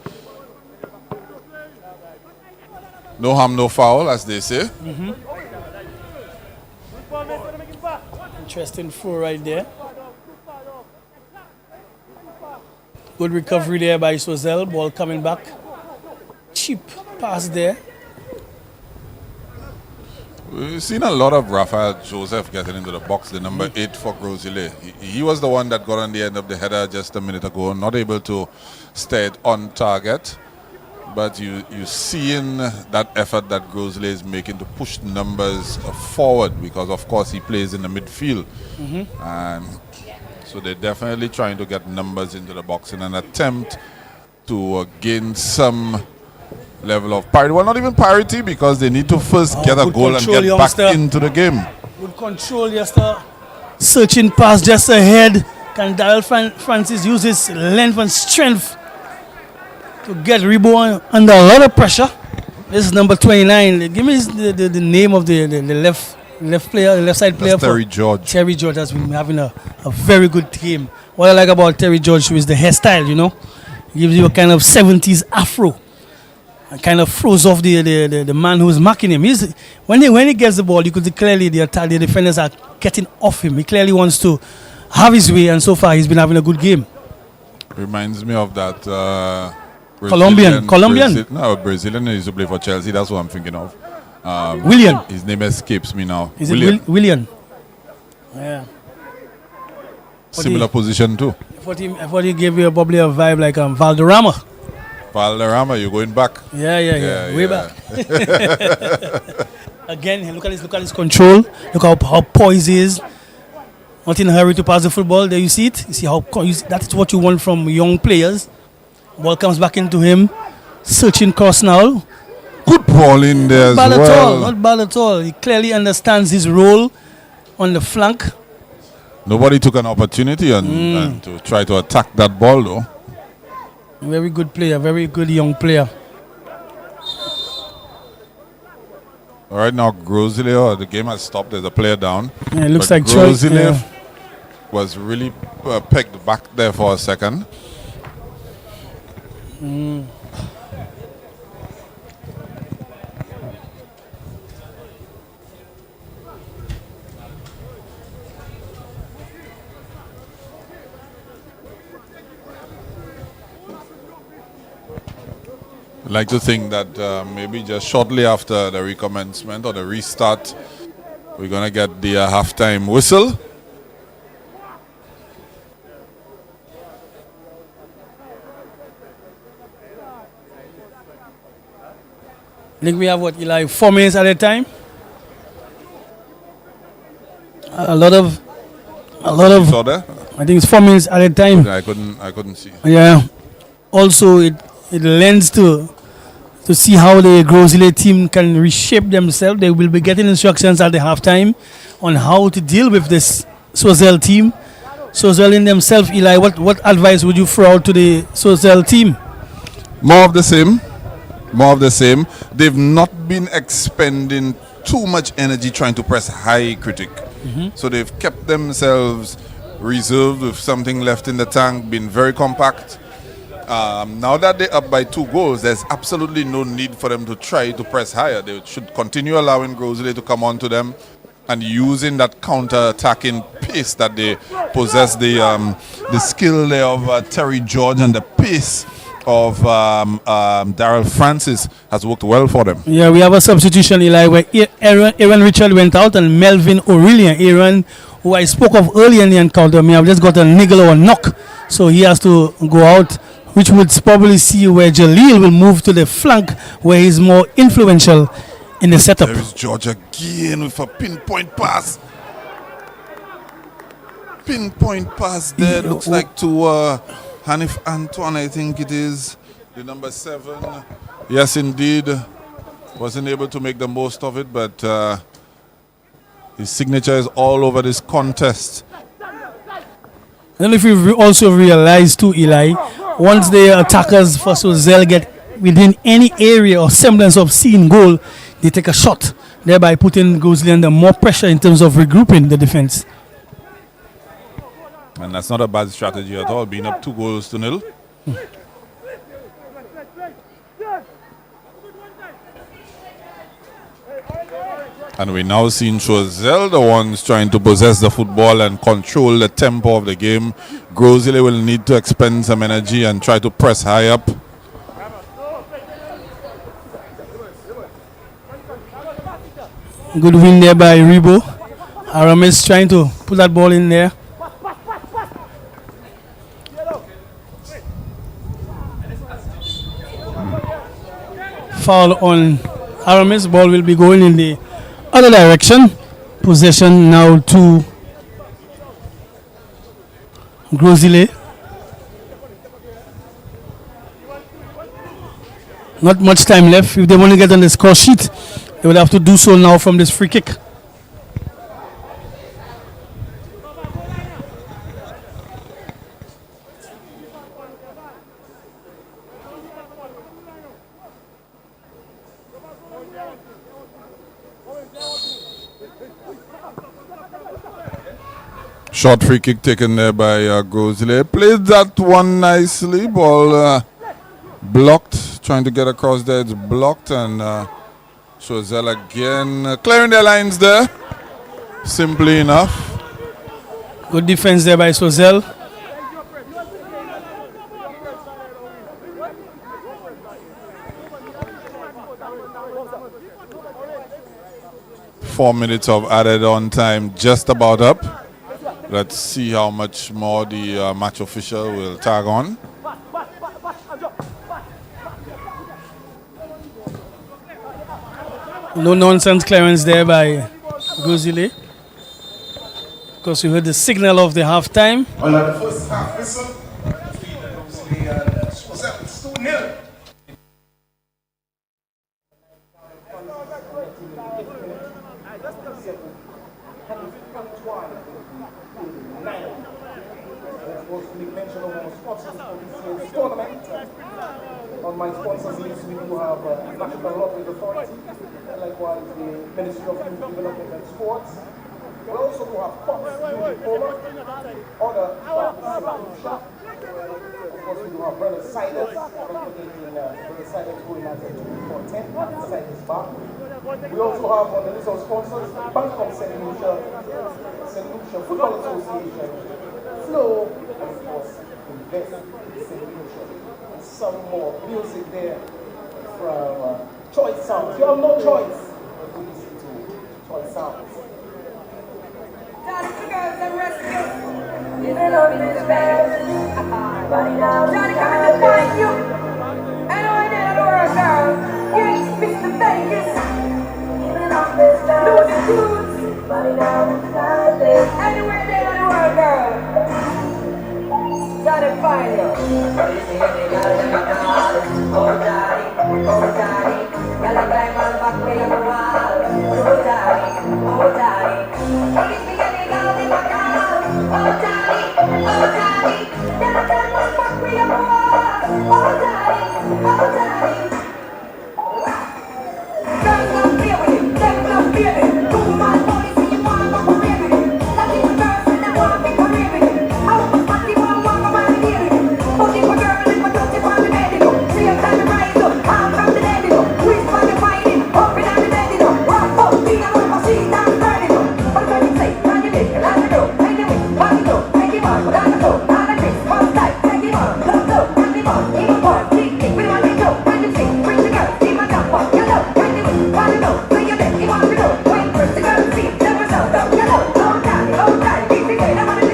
no harm, no foul, as they say. Interesting throw right there. Good recovery there by Choiseul. Ball coming back. Cheap pass there. We've seen a lot of Rafael Joseph getting into the box, the number 8 for Grosley. He was the one that got on the end of the header just a minute ago, not able to stay it on target. But you seeing that effort that Grosley is making to push numbers forward, because of course he plays in the midfield. And so they're definitely trying to get numbers into the box in an attempt to gain some level of parity. Well, not even parity, because they need to first get a goal and get back into the game. Good control, Yester. Searching pass just ahead. Can Daryl Francis use his length and strength to get Rebo under a lot of pressure? This is number 29. Give me the name of the left player, the left side player. That's Terry George. Terry George has been having a very good game. What I like about Terry George is the hairstyle, He gives you a kind of 70s afro. And kind of throws off the man who's marking him. When he gets the ball, you could see clearly the defenders are getting off him. He clearly wants to have his way, and so far he's been having a good game. Reminds me of that Colombian. Brazilian who used to play for Chelsea. That's what I'm thinking of. William. His name escapes me now. Is it William? Yeah. Similar position too. I thought he gave you probably a vibe like Valderrama. Valderrama, you're going back. Yeah. Way back. Again, look at his control. Look how poised he is. Not in a hurry to pass the football. There you see it. You see how that's what you want from young players. Ball comes back into him. Searching cross now. Good ball in there as well. Not bad at all. He clearly understands his role on the flank. Nobody took an opportunity and to try to attack that ball though. Very good player, very good young player. Right now, Grosile, the game has stopped. There's a player down. Yeah, it looks but like Grosile was really pegged back there for a second. I'd like to think that maybe just shortly after the recommencement or the restart, we're going to get the halftime whistle. I think we have what, Eli, 4 minutes at a time. A lot of. You saw that? I think it's 4 minutes at a time. I couldn't see. Yeah. Also, it lends to see how the Grosile team can reshape themselves. They will be getting instructions at the halftime on how to deal with this CHOISEUL team. CHOISEUL in themselves, Eli, what advice would you throw out to the CHOISEUL team? More of the same. More of the same. They've not been expending too much energy trying to press high critic. So they've kept themselves reserved with something left in the tank, been very compact. Now that they're up by 2 goals, there's absolutely no need for them to try to press higher. They should continue allowing Grosile to come on to them and using that counter-attacking pace that they possess, the skill there of Terry George and the pace of Daryl Francis has worked well for them. Yeah, we have a substitution, Eli, where Aaron Richard went out and Melvin Aurelian. Aaron, who I spoke of earlier in the encounter, may have just got a niggle or a knock, so he has to go out, which would probably see where Jaleel will move to the flank where he's more influential in the setup. There is George again with a pinpoint pass. Pinpoint pass there. Looks like to Hanif Antoine, I think it is, the number 7. Yes, indeed. Wasn't able to make the most of it, but his signature is all over this contest. I don't know if you've also realized too, Eli, once the attackers for CHOISEUL get within any area or semblance of seeing goal, they take a shot, thereby putting Grosile under more pressure in terms of regrouping the defense. And that's not a bad strategy at all, being up 2-0. And we now seen CHOISEUL, the ones trying to possess the football and control the tempo of the game. Grosile will need to expend some energy and try to press high up. Good win there by Rebo. Aramis trying to put that ball in there. Foul on Aramis. Ball will be going in the other direction. Possession now to Grosile. Not much time left. If they want to get on the score sheet, they will have to do so now from this free kick. Short free kick taken there by Grosile. Played that one nicely. Ball blocked. Trying to get across there. It's blocked. And CHOISEUL again clearing their lines there. Simply enough. Good defense there by CHOISEUL. Four minutes of added on time just about up. Let's see how much more the match official will tag on. No nonsense clearance there by Grosile. Because we heard the signal of the half time. On the first half whistle between Grosile and CHOISEUL, it's 2-0. On my sponsors list, we do have National Lottery Authority, likewise the Ministry of Youth Development and Sports. We also do have COPS, diploma, other Lucia. Of course, we do have Brother Silas, representing Brother Silas going at 2-4-10, Silas back. We also have on the list of sponsors, Bank of St. Lucia Football Association, Flow, and of course, Invest in St. Lucia. And some more music there from Choice Sounds. You have no choice but to listen to Choice Sounds. Johnny, girls and rescue. You know it's the best. Johnny coming to find you. And I did a world, girl. Yes, Mr. Vegas. Lose the dudes. Anywhere there in the world, girl. Johnny find you. Oh, Johnny. Oh, Johnny. Y'all like my back way up the wall. Oh, Johnny. Oh, Johnny. Police me and they got in my car. Oh, Johnny. Oh, Johnny. Y'all like my back way up the wall. Oh, Johnny. Oh, Johnny. Girls don't fear with him. Them don't fear with him. Too much police and you want to go career with him. That is the girls and that want to be career with him. I was party one walk around the deal with him. But if a girl is my touch it on the bed, it go. See a time to rise up. I'm from the dead, it go. Which one you find it? Up and down the bed, it go. Rock up, be a one machine, down the burn, it go. What can you say? Can you make it? Let it go. Take it with. What you do? Take it on. Down the floor. Down the crease. One side. Take it on. Look, look. Take it on. Even more. Tick, tick. We want it go. When you sing, bring the girl. See my jump on. You know. When you win. Want to know. Play your best. You want to know. Wait for the girl to see. Never know. Don't you know? Oh, daddy. Oh, daddy. Keep it going. I want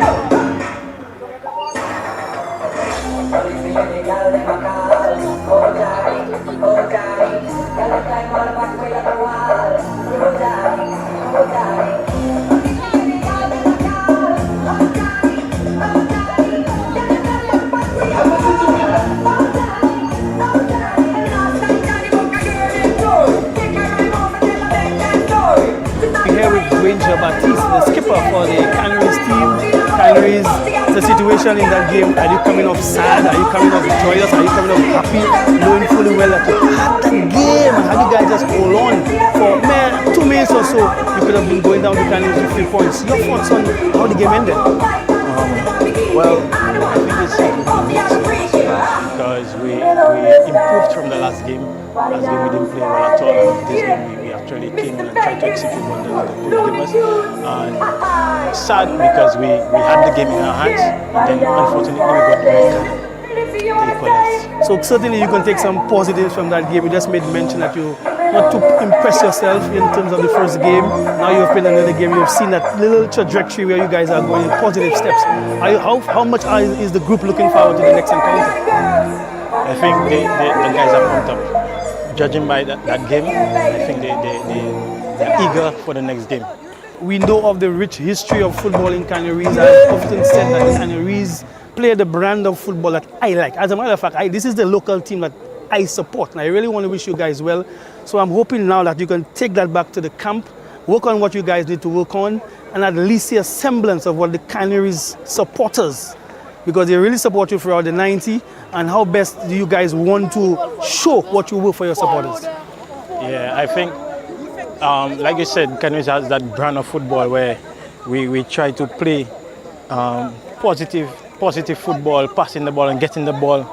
to know. Here with Ranger Baptiste, the skipper for the Canaries team. Canaries, the situation in that game, are you coming off sad? Are you coming off joyous? Are you coming off happy? Knowing fully well that you had that game and how you guys just hold on for 2 minutes or so, you could have been going down to Canaries with 3 points. Your thoughts on how the game ended? Well, I think it's because we improved from the last game. Last game we didn't play well at all. This game we actually came in and tried to execute what the coach gave us. And sad because we had the game in our hands, and then unfortunately we got the red card. They equalized. So certainly you can take some positives from that game. You just made mention that you not to impress yourself in terms of the first game. Now you've played another game. You've seen that little trajectory where you guys are going in positive steps. How much is the group looking forward to the next encounter? I think the guys are pumped up. Judging by that game, I think they're eager for the next game. We know of the rich history of football in Canaries. I've often said that the Canaries play the brand of football that I like. As a matter of fact, this is the local team that I support, and I really want to wish you guys well. So I'm hoping now that you can take that back to the camp, work on what you guys need to work on, and at least see a semblance of what the Canaries supporters, because they really support you throughout the 90, and how best do you guys want to show what you will for your supporters? Yeah, I think, like you said, Canaries has that brand of football where we try to play positive football, passing the ball and getting the ball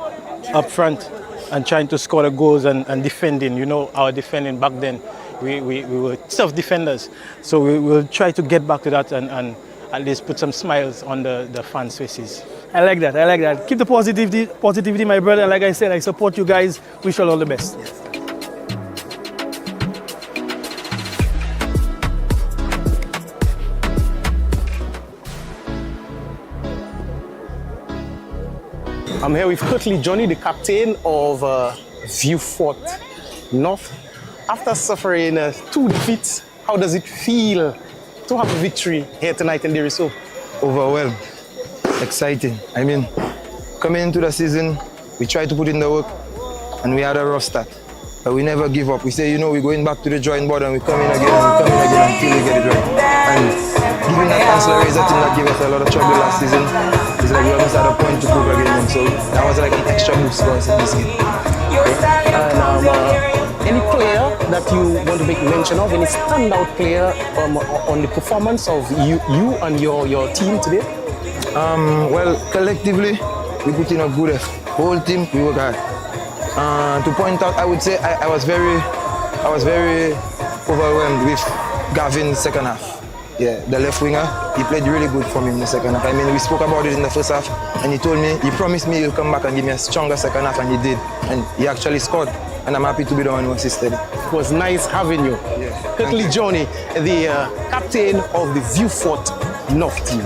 up front and trying to score the goals and defending. You know, our defending back then, we were tough defenders. So we will try to get back to that and at least put some smiles on the fans' faces. I like that. Keep the positivity, my brother. Like I said, I support you guys. Wish you all the best. Yes. I'm here with Curtly Johnny, the captain of Vieux-Fort North. After suffering 2 defeats, how does it feel to have a victory here tonight in the resort? Overwhelmed, exciting. I mean, coming into the season, we tried to put in the work and we had a rough start. But we never give up. We say, you know, we're going back to the drawing board and we come in again and we come in again until we get it right. And giving that Chancellor is a team that gave us a lot of trouble last season. It's like we almost had a point to prove against them. So that was like an extra boost for us in this game. And any player that you want to make mention of? Any standout player on the performance of you and your team today? Well, collectively, we put in a good effort. Whole team, we work hard. To point out, I would say I was very overwhelmed with Gavin's second half. Yeah, the left winger, he played really good for me in the second half. I mean, we spoke about it in the first half, and he told me, he promised me he'll come back and give me a stronger second half, and he did. And he actually scored, and I'm happy to be the one who assisted him. It was nice having you. Yeah. Quickly, Johnny, the captain of the Vieux-Fort North team.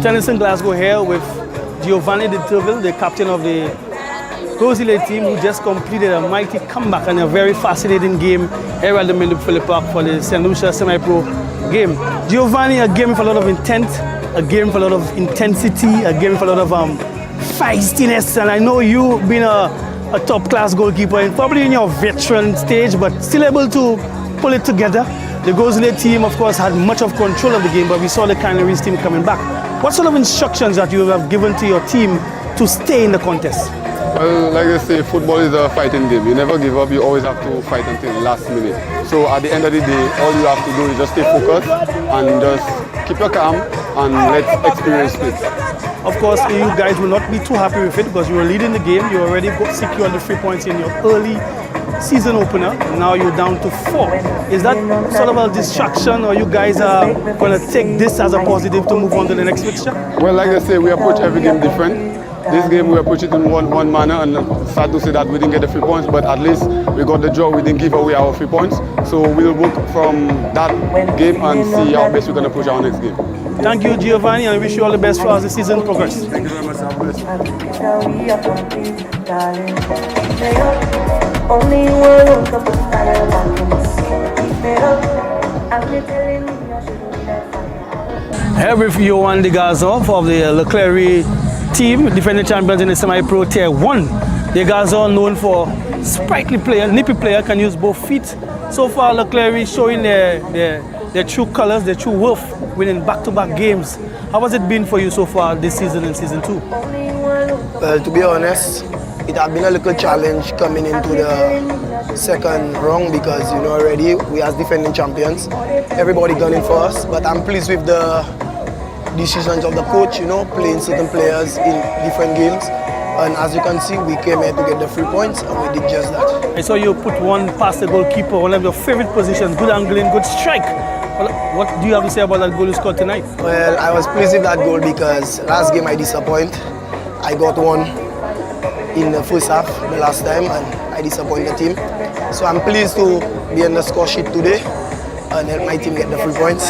Tennyson Glasgow here with Giovanni de Turville, the captain of the GROS team, who just completed a mighty comeback and a very fascinating game here at the Phillip Park for the St. Lucia semi-pro game. Giovanni, a game with a lot of intent, a game with a lot of intensity, a game with a lot of feistiness, and I know you being a top-class goalkeeper and probably in your veteran stage, but still able to pull it together. The GROS team, of course, had much of control of the game, but we saw the Canaries team coming back. What sort of instructions that you have given to your team to stay in the contest? Well, like I say, football is a fighting game. You never give up, you always have to fight until the last minute. So at the end of the day, all you have to do is just stay focused and just keep your calm and let experience play. Of course, you guys will not be too happy with it because you were leading the game. You already secured the 3 points in your early season opener. Now you're down to 4. Is that sort of a distraction, or you guys are going to take this as a positive to move on to the next fixture? Well, like I say, we approach every game different. This game we approach it in one manner, and sad to say that we didn't get the 3 points, but at least we got the draw. We didn't give away our 3 points. So we'll work from that game and see how best we're going to approach our next game. Thank you, Giovanni, and I wish you all the best for as the season progresses. Thank you very much. God bless. Only one look up the style back in the sea. Keep it up. I'm telling you, I should do that. Here with Johan de Gazon of the Leclerc team, defending champions in the semi-pro tier 1. De Gazon known for sprightly player, nippy player, can use both feet. So far, Leclerc showing their true colors, their true worth, winning back-to-back games. How has it been for you so far this season and season 2? Well, to be honest, it has been a little challenge coming into the second round because, you know, already we as defending champions, everybody gunning for us. But I'm pleased with the decisions of the coach, you know, playing certain players in different games. And as you can see, we came here to get the 3 points and we did just that. I saw you put one past the goalkeeper, one of your favorite positions, good angling, good strike. What do you have to say about that goal you scored tonight? Well, I was pleased with that goal because last game I disappointed. I got one in the first half the last time and I disappointed the team. So I'm pleased to be on the score sheet today and help my team get the 3 points.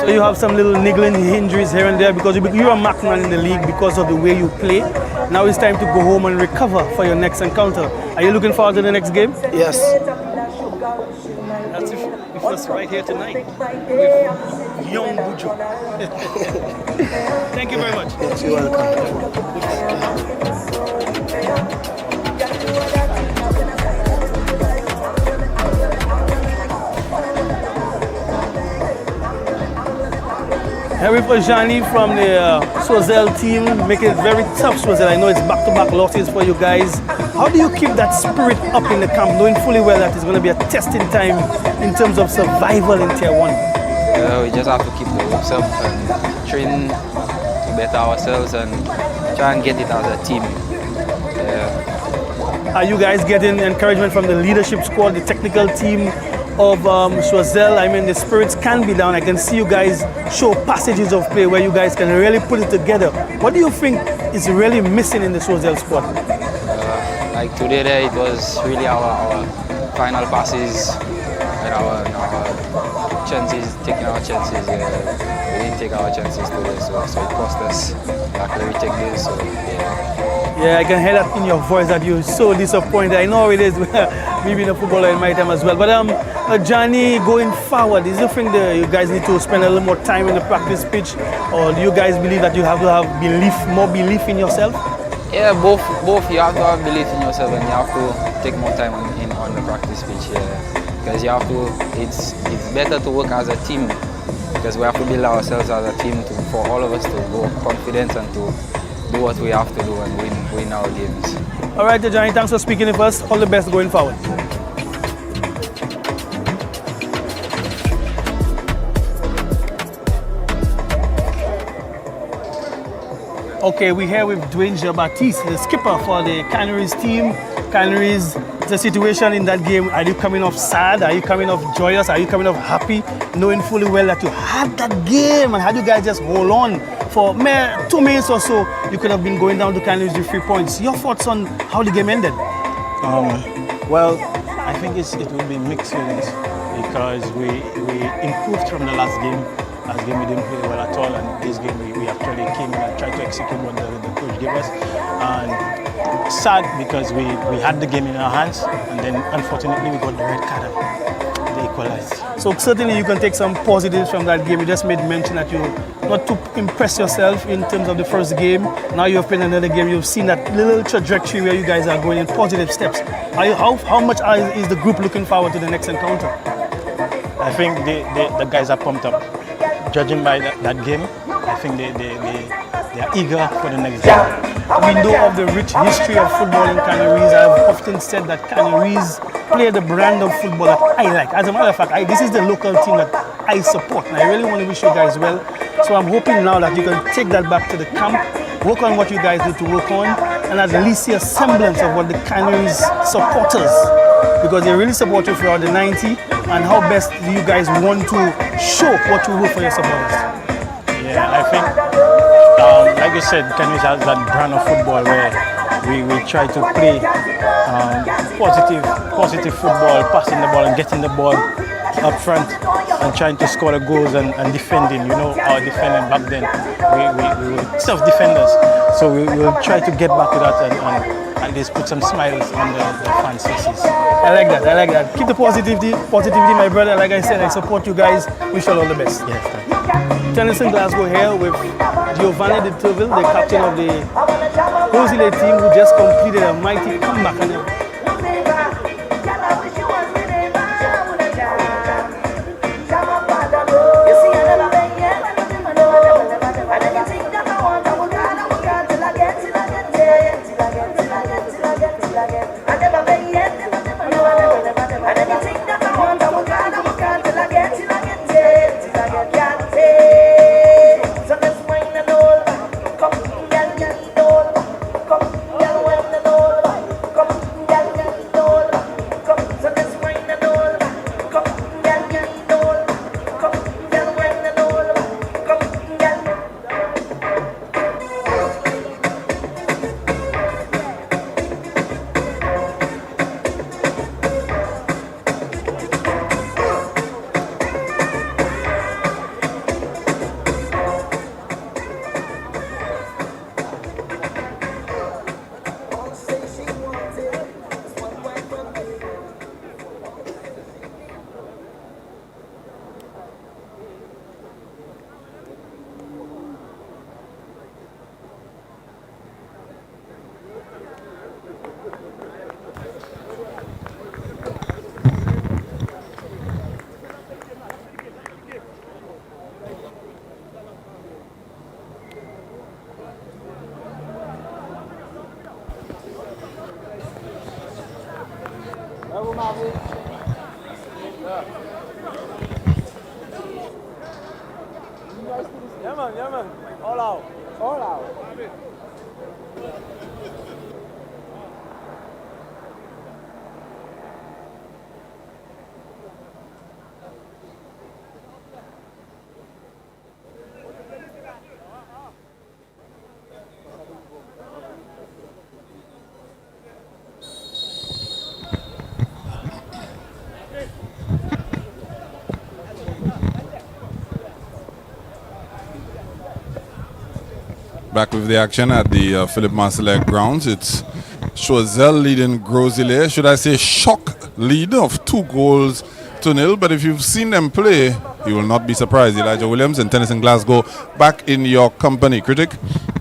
So you have some little niggling injuries here and there because you're a markman in the league because of the way you play. Now it's time to go home and recover for your next encounter. Are you looking forward to the next game? Yes. That's it for us right here tonight with young Bujo. Thank you very much. Yes, you're welcome. Harry Fajani from the CHOISEUL team, making it very tough, CHOISEUL. I know it's back-to-back losses for you guys. How do you keep that spirit up in the camp, knowing fully well that it's going to be a testing time in terms of survival in Tier 1? We just have to keep the hopes up and train to better ourselves and try and get it as a team. Are you guys getting encouragement from the leadership squad, the technical team of CHOISEUL? I mean, the spirits can be down. I can see you guys show passages of play where you guys can really put it together. What do you think is really missing in the CHOISEUL squad? Like today there, it was really our final passes and our chances, taking our chances. We didn't take our chances today, so it cost us. Luckily we take this, so yeah. Yeah, I can hear that in your voice that you're so disappointed. I know it is, me being a footballer in my time as well. But Johnny, going forward, is you think that you guys need to spend a little more time in the practice pitch, or do you guys believe that you have to have more belief in yourself? Yeah, both. You have to have belief in yourself, and you have to take more time on the practice pitch. Yeah, because you have to. It's better to work as a team because we have to build ourselves as a team for all of us to go confident and to do what we have to do and win our games. All right, Johnny, thanks for speaking with us. All the best going forward. Okay, we're here with Dwayne Jean-Baptiste, the skipper for the Canaries team. Canaries, the situation in that game, are you coming off sad? Are you coming off joyous? Are you coming off happy, knowing fully well that you had that game and had you guys just hold on for 2 minutes or so, you could have been going down to Canaries with 3 points. Your thoughts on how the game ended? Well, I think it will be mixed feelings because we improved from the last game. Last game we didn't play well at all, and this game we actually came in and tried to execute what the coach gave us. And sad because we had the game in our hands, and then unfortunately we got the red card and they equalized. So certainly you can take some positives from that game. You just made mention that you not to impress yourself in terms of the first game. Now you've played another game. You've seen that little trajectory where you guys are going in positive steps. How much is the group looking forward to the next encounter? I think the guys are pumped up. Judging by that game, I think they are eager for the next game. We know of the rich history of football in Canaries. I've often said that Canaries play the brand of football that I like. As a matter of fact, this is the local team that I support, and I really want to wish you guys well. So I'm hoping now that you can take that back to the camp, work on what you guys need to work on, and at least see a semblance of what the Canaries supporters, because they really support you throughout the 90, and how best do you guys want to show what you will for your supporters? Yeah, I think, like you said, Canaries has that brand of football where we try to play positive football, passing the ball and getting the ball up front and trying to score the goals and defending. You know, our defending back then, we were self-defenders. So we will try to get back to that and at least put some smiles on the fans' faces. I like that. Keep the positivity, my brother. Like I said, I support you guys. Wish you all the best. Yes, thank you. Tennyson Glasgow here with Giovanni de Turville, the captain of the CHOISEUL team, who just completed a mighty comeback. Yeah man, all out. Back with the action at the Philippe Marcellet grounds. It's CHOISEUL leading GROS. Should I say shock lead of 2-0. But if you've seen them play, you will not be surprised. Elijah Williams and Tennyson Glasgow back in your company. Critic?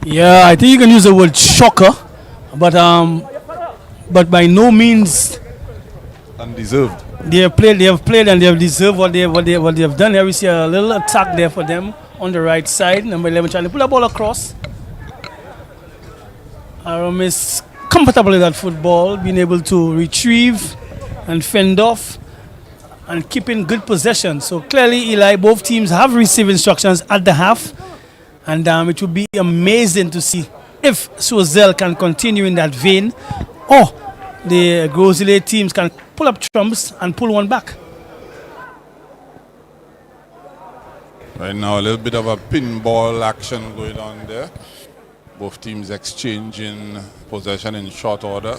Yeah, I think you can use the word shocker, but by no means undeserved. They have played, and they have deserved what they have done. Here we see a little attack there for them on the right side. Number 11 trying to pull the ball across. Aram is comfortable with that football, being able to retrieve and fend off and keep in good possession. So clearly, Eli, both teams have received instructions at the half, and it would be amazing to see if CHOISEUL can continue in that vein, or the GROS teams can pull up trumps and pull one back. Right now, a little bit of a pinball action going on there. Both teams exchanging possession in short order.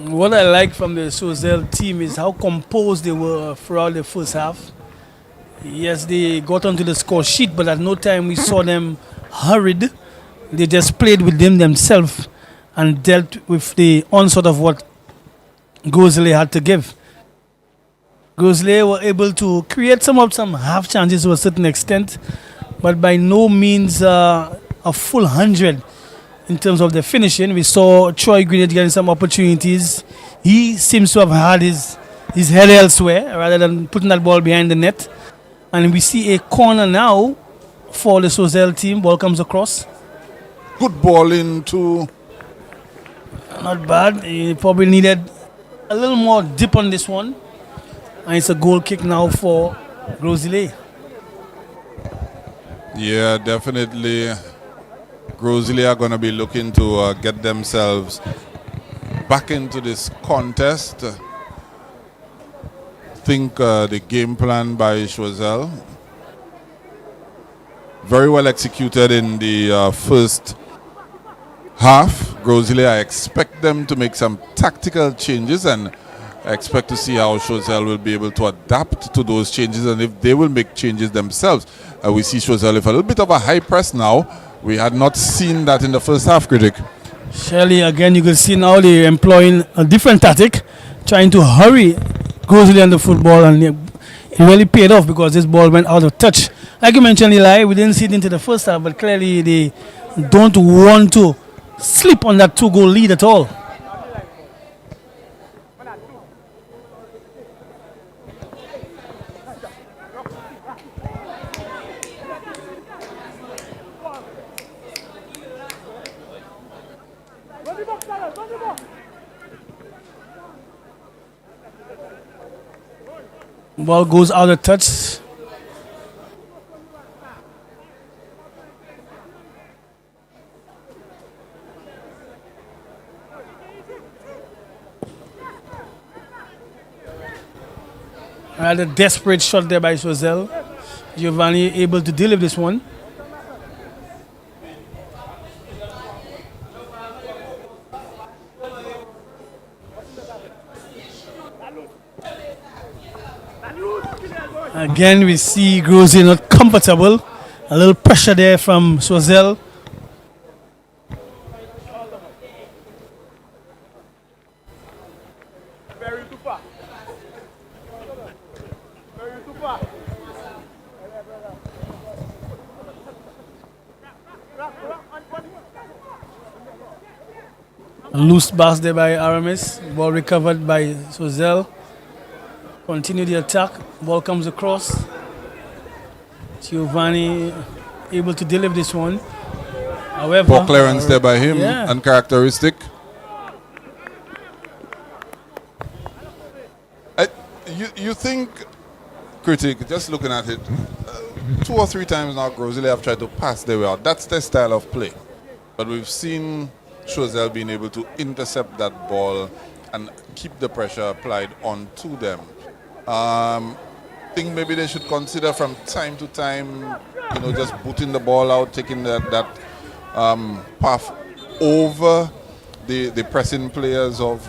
What I like from the CHOISEUL team is how composed they were throughout the first half. Yes, they got onto the score sheet, but at no time we saw them hurried. They just played with them themselves and dealt with the onslaught of what GROS had to give. GROS were able to create some half chances to a certain extent, but by no means a full 100 in terms of the finishing. We saw Troy Greenidge getting some opportunities. He seems to have had his head elsewhere rather than putting that ball behind the net. And we see a corner now for the CHOISEUL team. Ball comes across. Good ball into. Not bad. He probably needed a little more dip on this one. And it's a goal kick now for GROS. Yeah, definitely. GROS are going to be looking to get themselves back into this contest. Think the game plan by CHOISEUL very well executed in the first half. GROS, I expect them to make some tactical changes, and I expect to see how CHOISEUL will be able to adapt to those changes, and if they will make changes themselves. We see CHOISEUL with a little bit of a high press now. We had not seen that in the first half, Critic. Shirley, again, you can see now they're employing a different tactic, trying to hurry GROS on the football, and it really paid off because this ball went out of touch. Like you mentioned, Eli, we didn't see it into the first half, but clearly they don't want to sleep on that 2-goal lead at all. Ball goes out of touch. And a desperate shot there by CHOISEUL. Giovanni able to deal with this one. Again, we see GROS not comfortable. A little pressure there from CHOISEUL. A loose pass there by Aramis. Ball recovered by CHOISEUL. Continue the attack. Ball comes across. Giovanni able to deliver this one. However, poor clearance there by him, uncharacteristic. You think, Critic, just looking at it, 2 or 3 times now GROS have tried to pass their way out. That's their style of play. But we've seen CHOISEUL being able to intercept that ball and keep the pressure applied onto them. Think maybe they should consider from time to time, just booting the ball out, taking that path over the pressing players of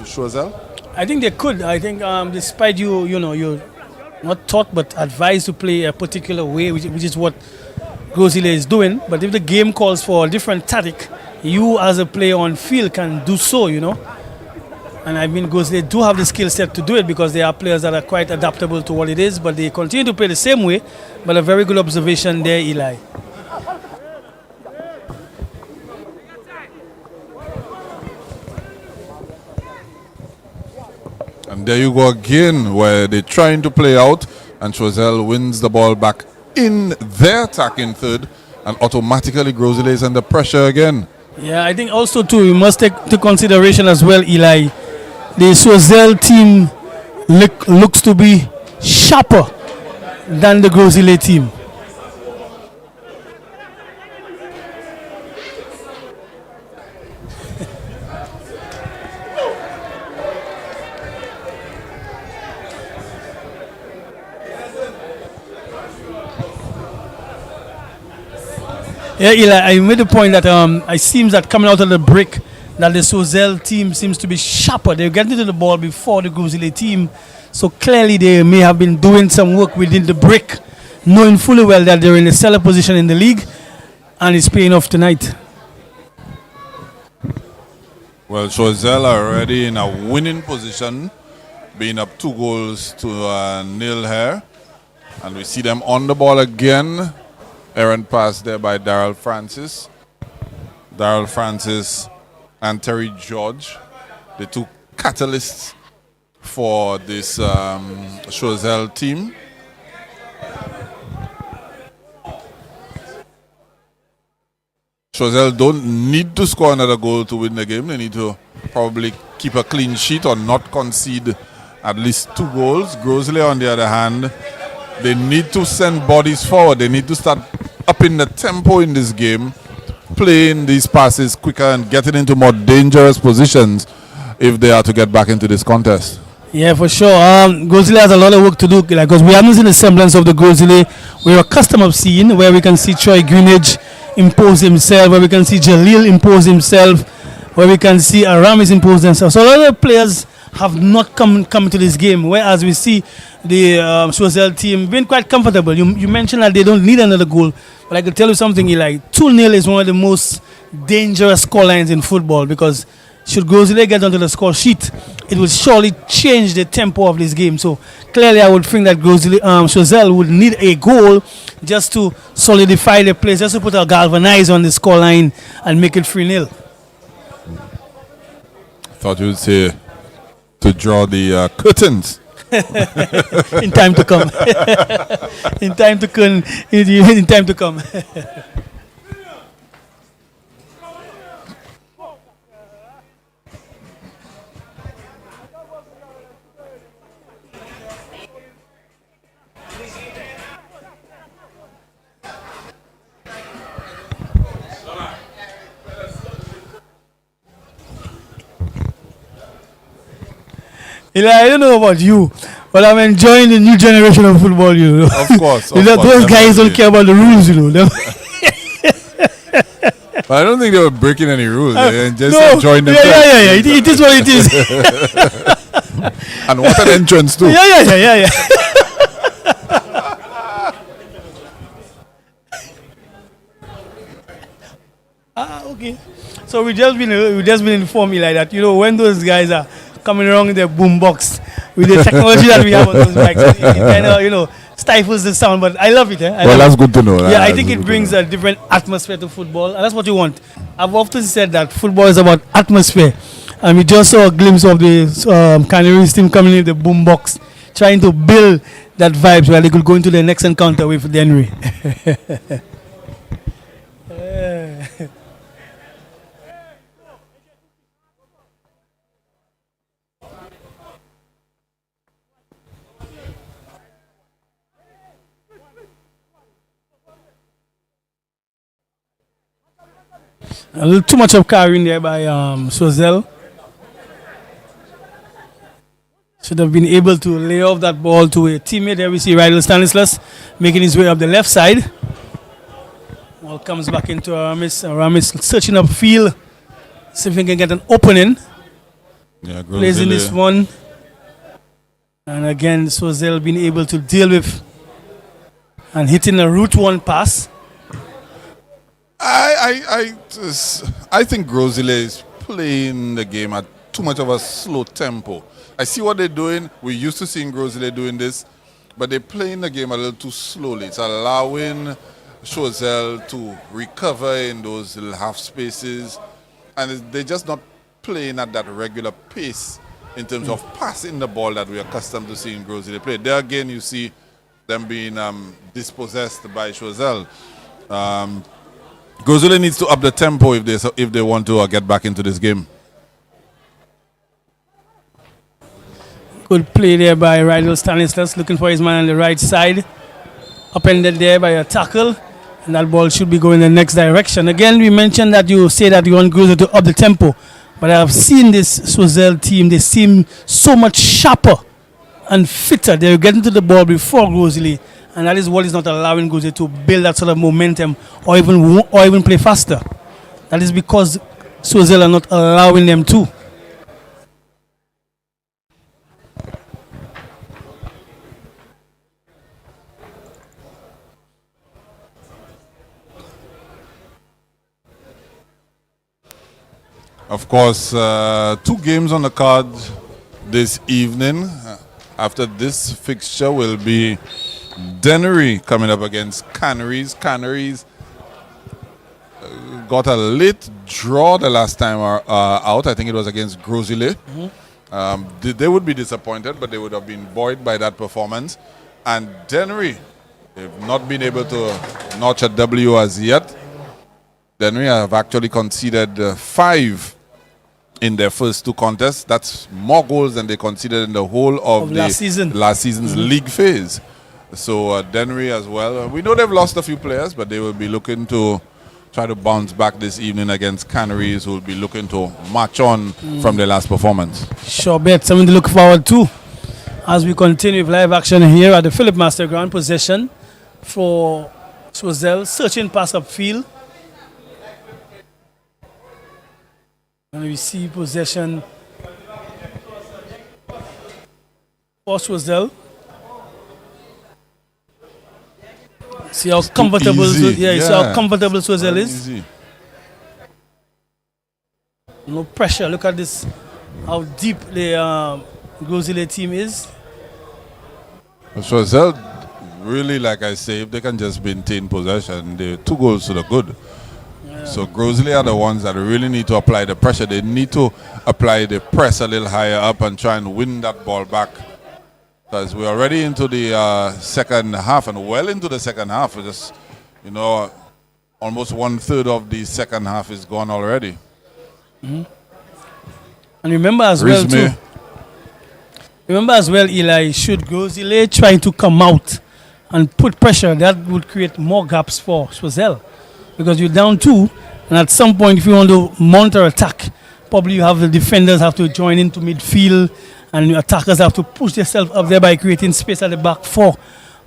CHOISEUL. I think they could. I think despite you're not taught but advised to play a particular way, which is what GROS is doing. But if the game calls for a different tactic, you as a player on field can do so, And I mean, GROS do have the skill set to do it because they are players that are quite adaptable to what it is, but they continue to play the same way. But a very good observation there, Eli. And there you go again, where they're trying to play out, and CHOISEUL wins the ball back in their attacking third, and automatically Grosile is under pressure again. Yeah, I think also too, we must take into consideration as well, Eli. The CHOISEUL team looks to be sharper than the Grosile team. Yeah, Eli, I made the point that it seems that coming out of the break, that the CHOISEUL team seems to be sharper. They're getting to the ball before the Grosile team. So clearly they may have been doing some work within the break, knowing fully well that they're in a stellar position in the league, and it's paying off tonight. Well, CHOISEUL are already in a winning position, being up 2-0 here. And we see them on the ball again. Errant pass there by Daryl Francis. Daryl Francis and Terry George, the two catalysts for this CHOISEUL team. CHOISEUL don't need to score another goal to win the game. They need to probably keep a clean sheet or not concede at least 2 goals. Grosile, on the other hand, they need to send bodies forward. They need to start upping the tempo in this game, playing these passes quicker and getting into more dangerous positions if they are to get back into this contest. Yeah, for sure. Grosile has a lot of work to do, because we haven't seen the semblance of the Grosile we're accustomed of seeing, where we can see Troy Greenidge impose himself, where we can see Jalil impose himself, where we can see Aramis impose themselves. So a lot of players have not come to this game, whereas we see the CHOISEUL team being quite comfortable. You mentioned that they don't need another goal, but I can tell you something, Eli. 2-0 is one of the most dangerous scorelines in football, because should Grosile get onto the score sheet, it will surely change the tempo of this game. So clearly I would think that CHOISEUL would need a goal just to solidify the place, just to put a galvanize on the scoreline and make it 3-0. Thought you would say to draw the curtains. In time to come. In time to come. In time to come. Eli, I don't know about you, but I'm enjoying the new generation of football, you know. Of course. Those guys don't care about the rules, you know. But I don't think they were breaking any rules. They just No, enjoying yeah, themselves. yeah. It is what it is. And what an entrance too. Yeah. Okay. So we just been informed, like that. You know, when those guys are coming around in their boombox with the technology that we have on those bikes, it kind of, you know, stifles the sound. But I love it. Well, that's good to know. Yeah, I think it brings a different atmosphere to football, and that's what you want. I've often said that football is about atmosphere, and we just saw a glimpse of the Canaries team coming in the boombox, trying to build that vibes where they could go into the next encounter with Denry. A little too much of carrying there by CHOISEUL. Should have been able to lay off that ball to a teammate. There we see Rydell Stanislas making his way up the left side. Ball comes back into Aramis. Aramis searching up field, see if he can get an opening. Yeah, Plays in this one. And again, CHOISEUL being able to deal with and hitting a route one pass. I think Grosile is playing the game at too much of a slow tempo. I see what they're doing. We're used to seeing Grosile doing this, but they're playing the game a little too slowly. It's allowing CHOISEUL to recover in those little half spaces, and they're just not playing at that regular pace in terms of passing the ball that we're accustomed to seeing Grosile play. There again, you see them being dispossessed by CHOISEUL. Grosile needs to up the tempo if they want to get back into this game. Good play there by Rydell Stanislas, looking for his man on the right side. Upended there by a tackle, and that ball should be going in the next direction. Again, we mentioned that you say that you want Grosile to up the tempo, but I have seen this CHOISEUL team, they seem so much sharper and fitter. They're getting to the ball before Grosile, and that is what is not allowing Grosile to build that sort of momentum or even play faster. That is because CHOISEUL are not allowing them to. Of course, 2 games on the card this evening. After this fixture will be Dennery coming up against Canaries. Canaries got a late draw the last time out. I think it was against Grosile. They would be disappointed, but they would have been buoyed by that performance. And Dennery, they've not been able to notch a W as yet. Dennery have actually conceded 5 in their first 2 contests. That's more goals than they conceded in the whole of last season's league phase. So Dennery as well. We know they've lost a few players, but they will be looking to try to bounce back this evening against Canaries, who will be looking to march on from their last performance. Sure bet, something to look forward to as we continue with live action here at the Philip Master Ground. Possession for CHOISEUL, searching pass upfield. And we see possession for CHOISEUL. See how comfortable, see how comfortable CHOISEUL is. Easy. No pressure. Look at this, how deep the Grosile team is. CHOISEUL, really, like I say, if they can just maintain possession, they're 2 goals to the good. So Grosile are the ones that really need to apply the pressure. They need to apply the press a little higher up and try and win that ball back. Because we're already into the second half, and well into the second half. We're just, almost 1/3 of the second half is gone already. And remember as well, too. Remember as well, Eli, should Grosile trying to come out and put pressure, that would create more gaps for CHOISEUL. Because you're down 2, and at some point, if you want to monitor attack, probably you have the defenders have to join into midfield, and the attackers have to push themselves up there by creating space at the back for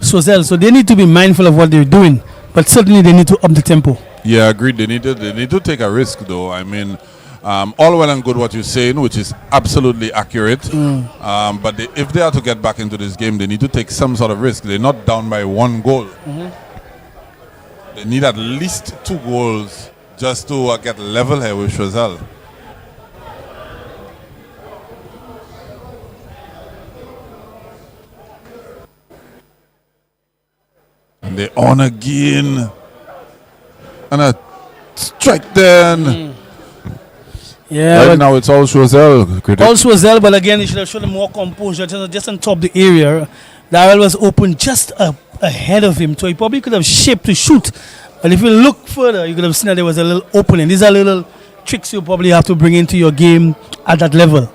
CHOISEUL. So they need to be mindful of what they're doing, but certainly they need to up the tempo. Yeah, agreed. They need to take a risk, though. I mean, all well and good what you're saying, which is absolutely accurate. But if they are to get back into this game, they need to take some sort of risk. They're not down by 1 goal. They need at least 2 goals just to get level here with CHOISEUL. And they on again. And a strike then. Yeah, right now it's all CHOISEUL. All CHOISEUL, but again, he should have shown more composure just on top of the area. Darrell was open just ahead of him, so he probably could have shaped to shoot. But if you look further, you could have seen that there was a little opening. These are little tricks you probably have to bring into your game at that level.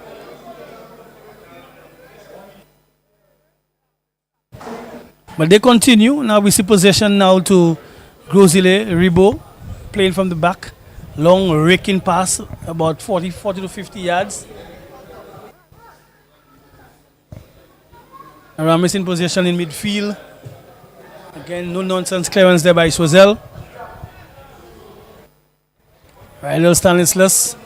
But they continue. Now we see possession now to Grosile. Ribo playing from the back. Long raking pass, about 40 to 50 yards. Aramis in possession in midfield. Again, no nonsense clearance there by CHOISEUL. Rydell Stanislas.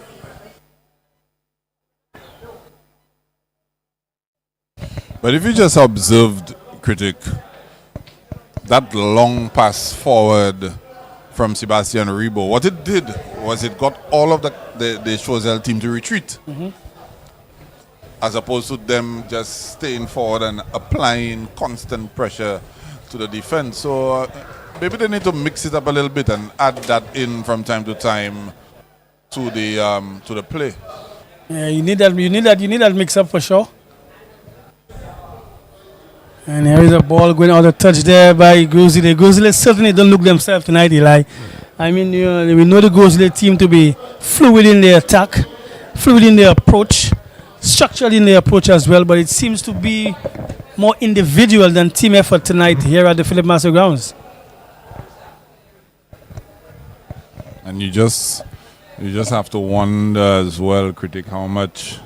But if you just observed, Critic, that long pass forward from Sebastian Ribo, what it did was it got all of the CHOISEUL team to retreat. As opposed to them just staying forward and applying constant pressure to the defense. So maybe they need to mix it up a little bit and add that in from time to time to the play. Yeah, you need that. You need that mix up for sure. And here is a ball going out of touch there by Grizzly. Grizzly certainly don't look themselves tonight, Eli. I mean, we know the Grizzly team to be fluid in their attack, fluid in their approach, structured in their approach as well. But it seems to be more individual than team effort tonight here at the Philip Master Grounds. And you just have to wonder as well, critic, how much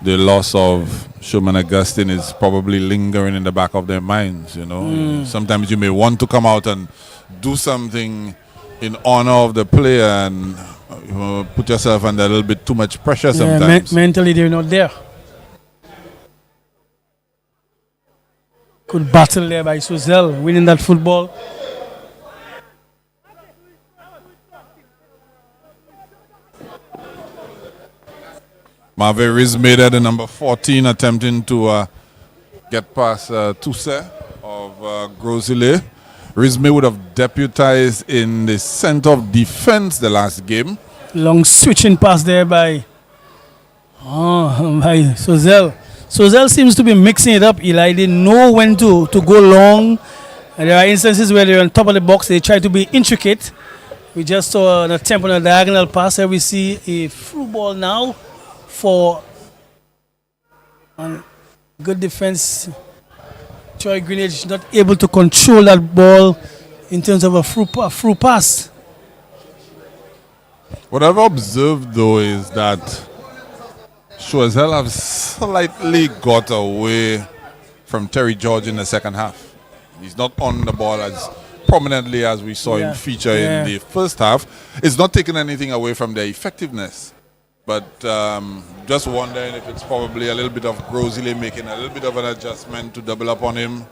the loss of Sherman Augustine is probably lingering in the back of their minds. Sometimes you may want to come out and do something in honor of the player and put yourself under a little bit too much pressure sometimes. Mentally they're not there. Good battle there by Choiseul, winning that football. Marve Rizme there, the number 14, attempting to get past Toussaint of Grosile. Rizme would have deputized in the center of defense the last game. Long switching pass there by Choiseul. Choiseul seems to be mixing it up, Eli. They know when to go long. And there are instances where they're on top of the box. They try to be intricate. We just saw an attempt on a diagonal pass. Here we see a through ball now for good defense. Troy Greenidge not able to control that ball in terms of a through pass. What I've observed though is that Choiseul have slightly got away from Terry George in the second half. He's not on the ball as prominently as we saw him feature in the first half. It's not taking anything away from their effectiveness. But just wondering if it's probably a little bit of Grosile making a little bit of an adjustment to double up on him.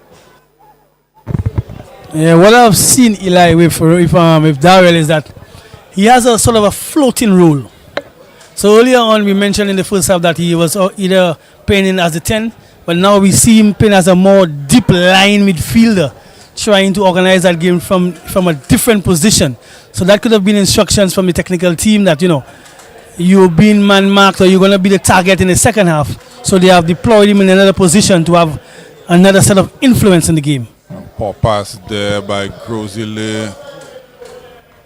Yeah, what I've seen Eli with Darrell is that he has a sort of a floating role. So earlier on we mentioned in the first half that he was either playing in as a 10, but now we see him playing as a more deep line midfielder, trying to organize that game from a different position. So that could have been instructions from the technical team that, you're being man-marked or you're going to be the target in the second half. So they have deployed him in another position to have another set of influence in the game. Poor pass there by Grosile.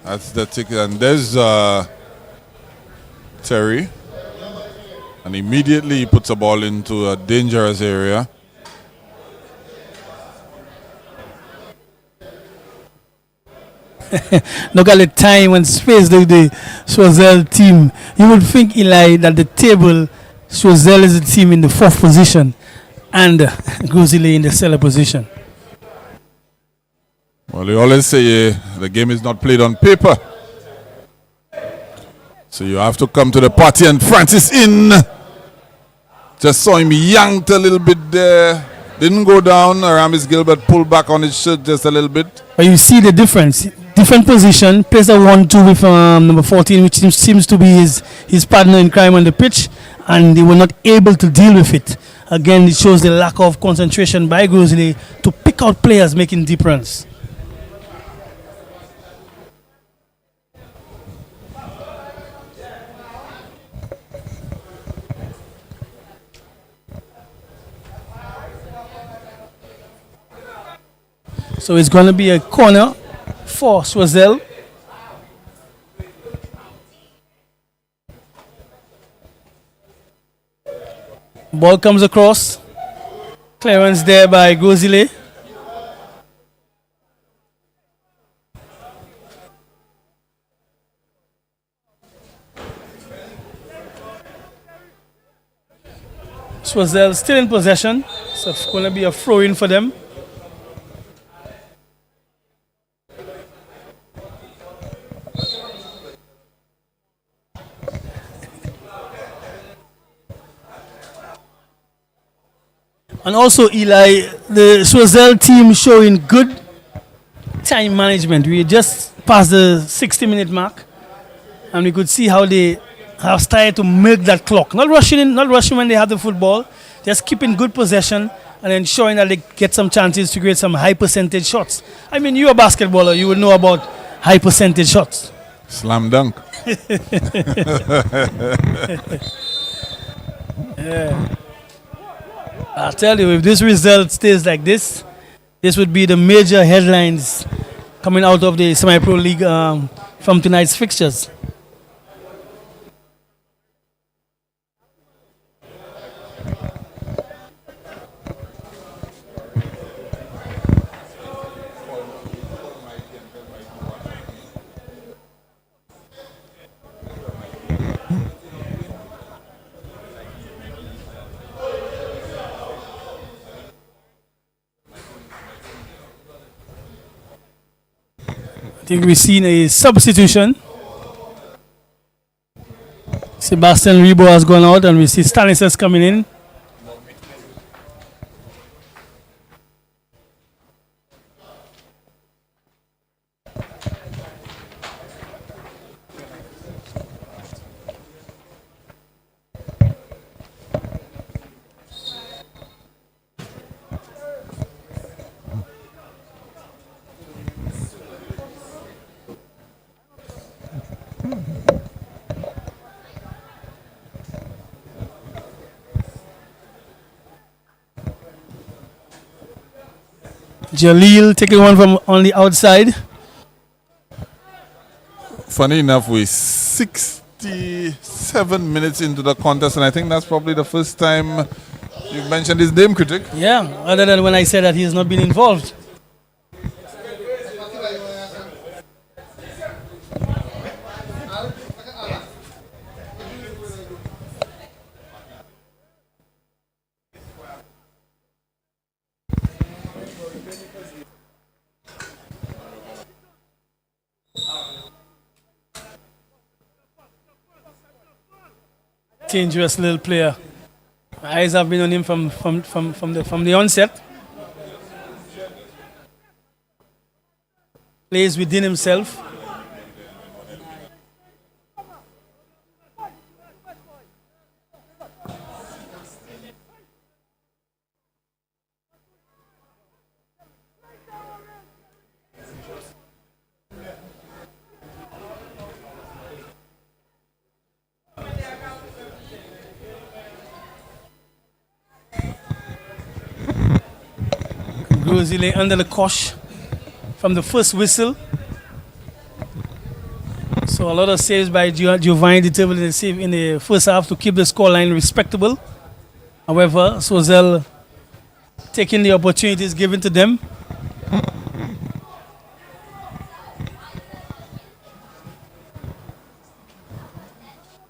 That's the ticket. And there's Terry. And immediately he puts a ball into a dangerous area. Look at the time and space the Choiseul team. You would think, Eli, that the table, Choiseul is the team in the 4th position and Grosile in the cellar position. Well, they always say the game is not played on paper. So you have to come to the party, and Francis in. Just saw him yanked a little bit there. Didn't go down. Aramis Gilbert pulled back on his shirt just a little bit. But you see the difference. Different position. Plays a 1-2 with number 14, which seems to be his partner in crime on the pitch. And they were not able to deal with it. Again, it shows the lack of concentration by Grosile to pick out players making deep runs. So it's going to be a corner for Choiseul. Ball comes across. Clearance there by Grosile. Choiseul still in possession. So it's going to be a throw in for them. And also, Eli, the Choiseul team showing good time management. We just passed the 60-minute mark, and we could see how they have started to milk that clock. Not rushing when they have the football, just keeping good possession and ensuring that they get some chances to create some high percentage shots. I mean, you're a basketballer, you will know about high percentage shots. Slam dunk. Yeah. I tell you, if this result stays like this, this would be the major headlines coming out of the Semi-Pro League from tonight's fixtures. I think we've seen a substitution. Sebastian Rebo has gone out and we see Stanislas coming in. Jalil taking one from on the outside. Funny enough, we're 67 minutes into the contest, and I think that's probably the first time you've mentioned his name, Critic. Yeah, other than when I said that he's not been involved. Dangerous little player. My eyes have been on him from the onset. Plays within himself. Grosile under the cosh from the first whistle. So a lot of saves by Giovanni determined the save in the first half to keep the scoreline respectable. However, CHOISEUL taking the opportunities given to them.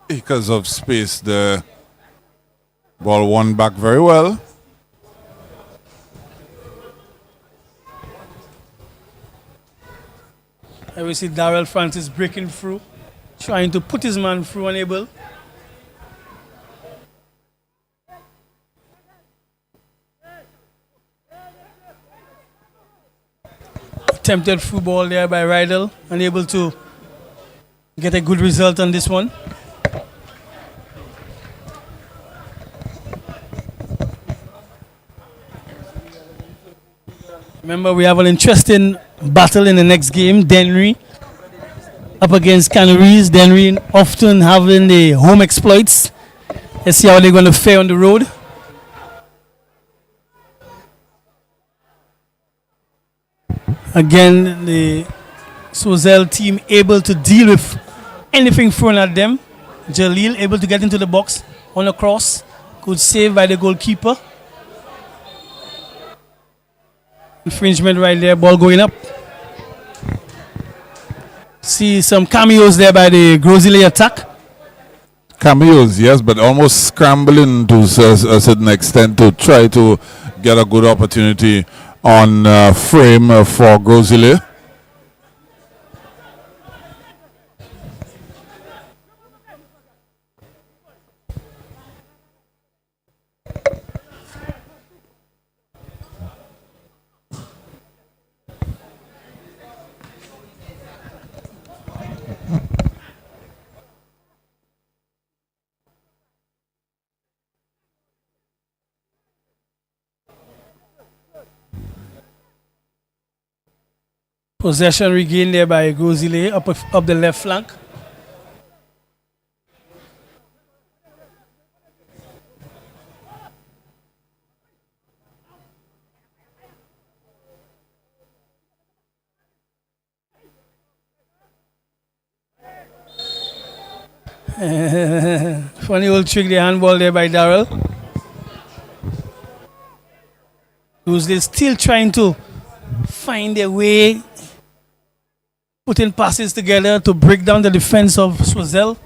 Because of space, the ball won back very well. I will see Darrell Francis breaking through, trying to put his man through, unable. Attempted through ball there by Rydell, unable to get a good result on this one. Remember, we have an interesting battle in the next game. Denry up against Canaries. Denry often having the home exploits. Let's see how they're going to fare on the road. Again, the CHOISEUL team able to deal with anything thrown at them. Jalil able to get into the box on a cross. Good save by the goalkeeper. Infringement right there, ball going up. See some cameos there by the Grosile attack. Cameos, yes, but almost scrambling to a certain extent to try to get a good opportunity on frame for Grosile. Possession regained there by Grosile up the left flank. Funny old trick, the handball there by Darrell. Who's they still trying to find a way, putting passes together to break down the defense of CHOISEUL.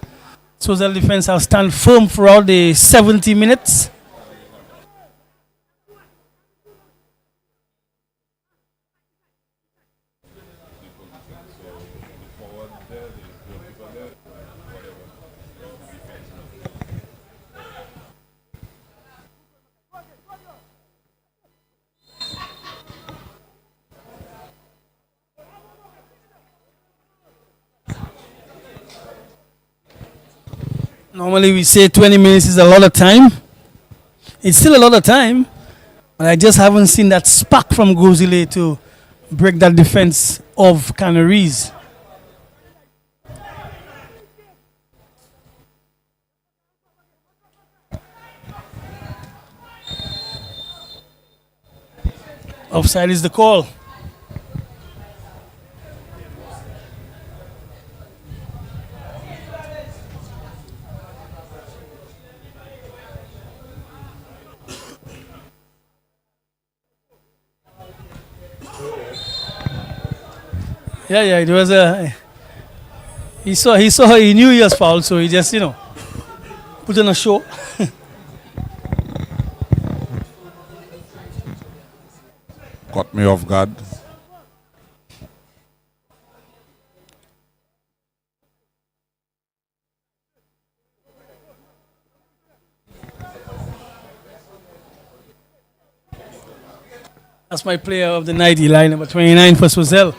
CHOISEUL defense have stand firm throughout the 70 minutes. Normally we say 20 minutes is a lot of time. It's still a lot of time, but I just haven't seen that spark from Gozile to break that defense of Canaries. Offside is the call. Yeah, it was a. He knew he was fouled, so he just, put on a show. Caught me off guard. That's my player of the night, Eli, number 29 for CHOISEUL.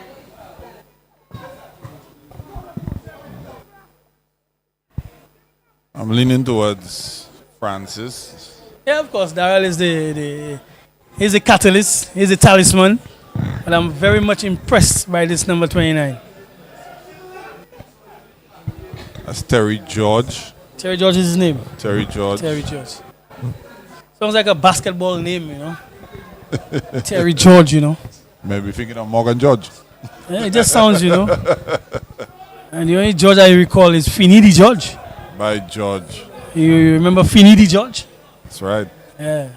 I'm leaning towards Francis. Yeah, of course, Darrell is he's a catalyst, he's a talisman, and I'm very much impressed by this number 29. That's Terry George. Terry George is his name. Terry George. Terry George. Sounds like a basketball name, Terry George, Maybe thinking of Morgan George. Yeah, it just sounds, And the only George I recall is Finidi George. By George. You remember Finidi George? That's right. Yeah.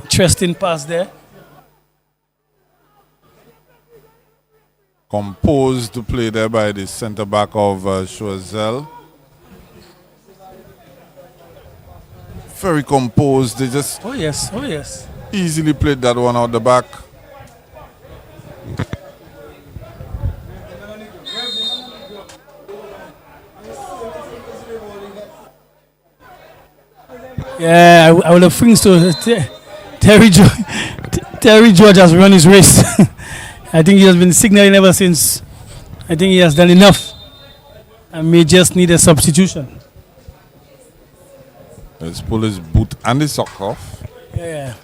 Interesting pass there. Composed to play there by the centre back of CHOISEUL. Very composed. They just oh yes. easily played that one out the back. Yeah, I would have think so. Terry George has run his race. I think he has been signaling ever since. I think he has done enough and may just need a substitution. Let's pull his boot and his sock off. Yeah.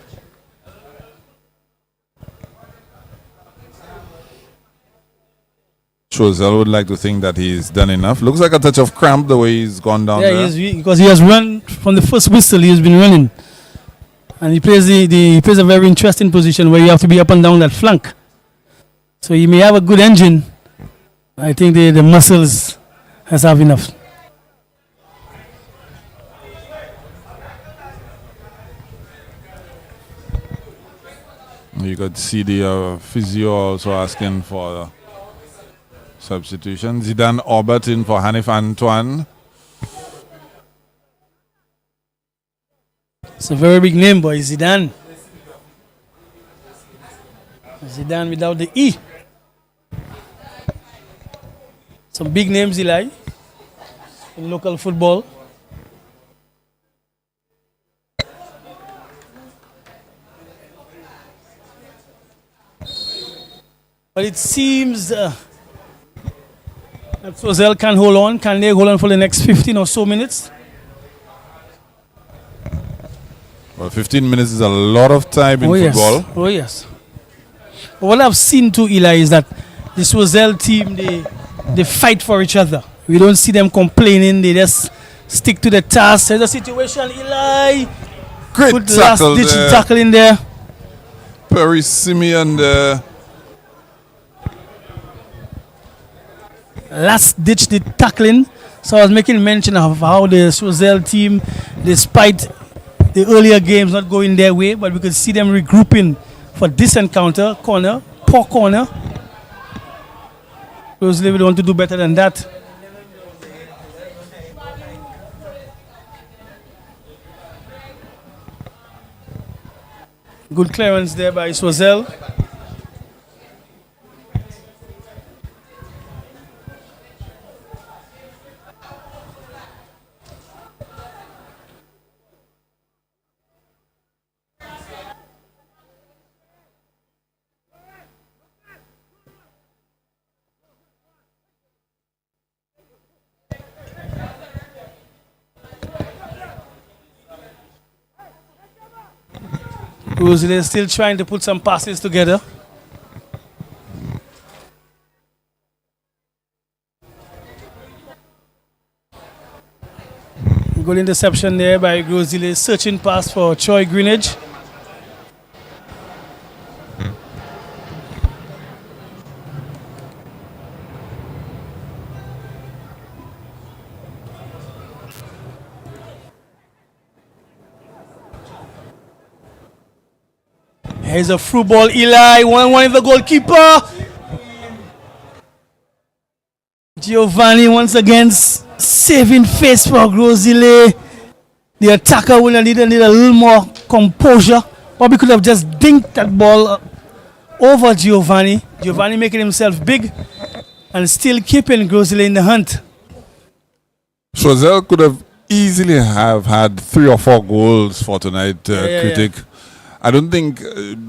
CHOISEUL would like to think that he's done enough. Looks like a touch of cramp the way he's gone down there. Because he has run from the first whistle. He has been running, and he plays he plays a very interesting position where you have to be up and down that flank. So he may have a good engine. I think the muscles has have enough. You could see the physio also asking for substitution. Zidane Orbert in for Hanif Antoine. It's a very big name, boy, Zidane. Zidane without the E. Some big names, Eli, in local football. But it seems that CHOISEUL can hold on. Can they hold on for the next 15 or so minutes? Well, 15 minutes is a lot of time in football. Oh, yes. But what I've seen too, Eli, is that the CHOISEUL team, they fight for each other. We don't see them complaining. They just stick to the task. There's a situation, Eli. Great Good tackle last ditch there. tackle in there. Perry Simeon there. Last ditch the tackling. So I was making mention of how the CHOISEUL team, despite the earlier games not going their way, but we could see them regrouping for this encounter. Corner, poor corner. Rosalie would want to do better than that. Good clearance there by CHOISEUL. Rosalie is still trying to put some passes together. Good interception there by Rosalie, searching pass for Troy Greenidge. Here's a through ball, Eli, 1-1 with the goalkeeper. Giovanni once again saving face for Rosalie. The attacker will need a little more composure. Probably could have just dinked that ball over Giovanni. Giovanni making himself big and still keeping Rosalie in the hunt. CHOISEUL could have easily have had 3 or 4 goals for tonight, Critic. I don't think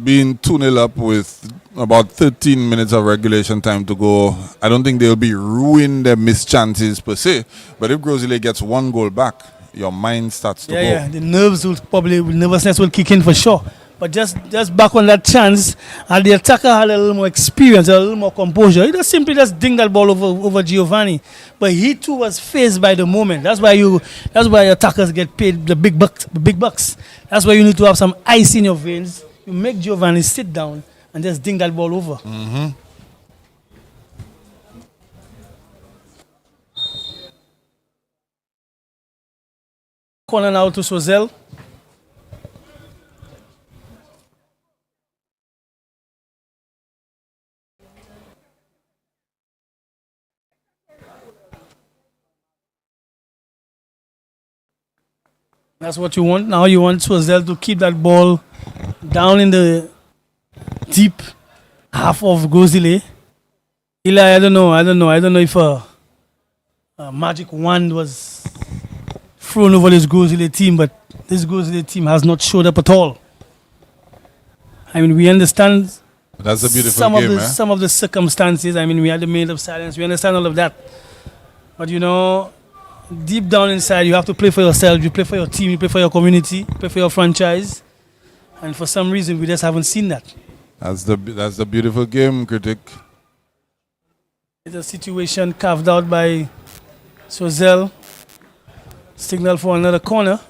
being 2-0 up with about 13 minutes of regulation time to go, I don't think they'll be ruining their missed chances per se. But if Rosalie gets 1 goal back, your mind starts to go. Yeah, the nerves will probably, nervousness will kick in for sure. But just back on that chance, and the attacker had a little more experience, a little more composure. He just simply just dinged that ball over Giovanni. But he too was phased by the moment. That's why attackers get paid the big bucks. That's why you need to have some ice in your veins. You make Giovanni sit down and just ding that ball over. Corner now to CHOISEUL. That's what you want. Now you want CHOISEUL to keep that ball down in the deep half of Rosalie. Eli, I don't know if a magic wand was thrown over this Rosalie team, but this Rosalie team has not showed up at all. I mean, we understand That's a beautiful game, some of the circumstances. I mean, we had the minute of silence. We understand all of that. But you know, deep down inside, you have to play for yourself, you play for your team, you play for your community, you play for your franchise. And for some reason, we just haven't seen that. That's the beautiful game, Critic. It's a situation carved out by CHOISEUL. Signal for another corner.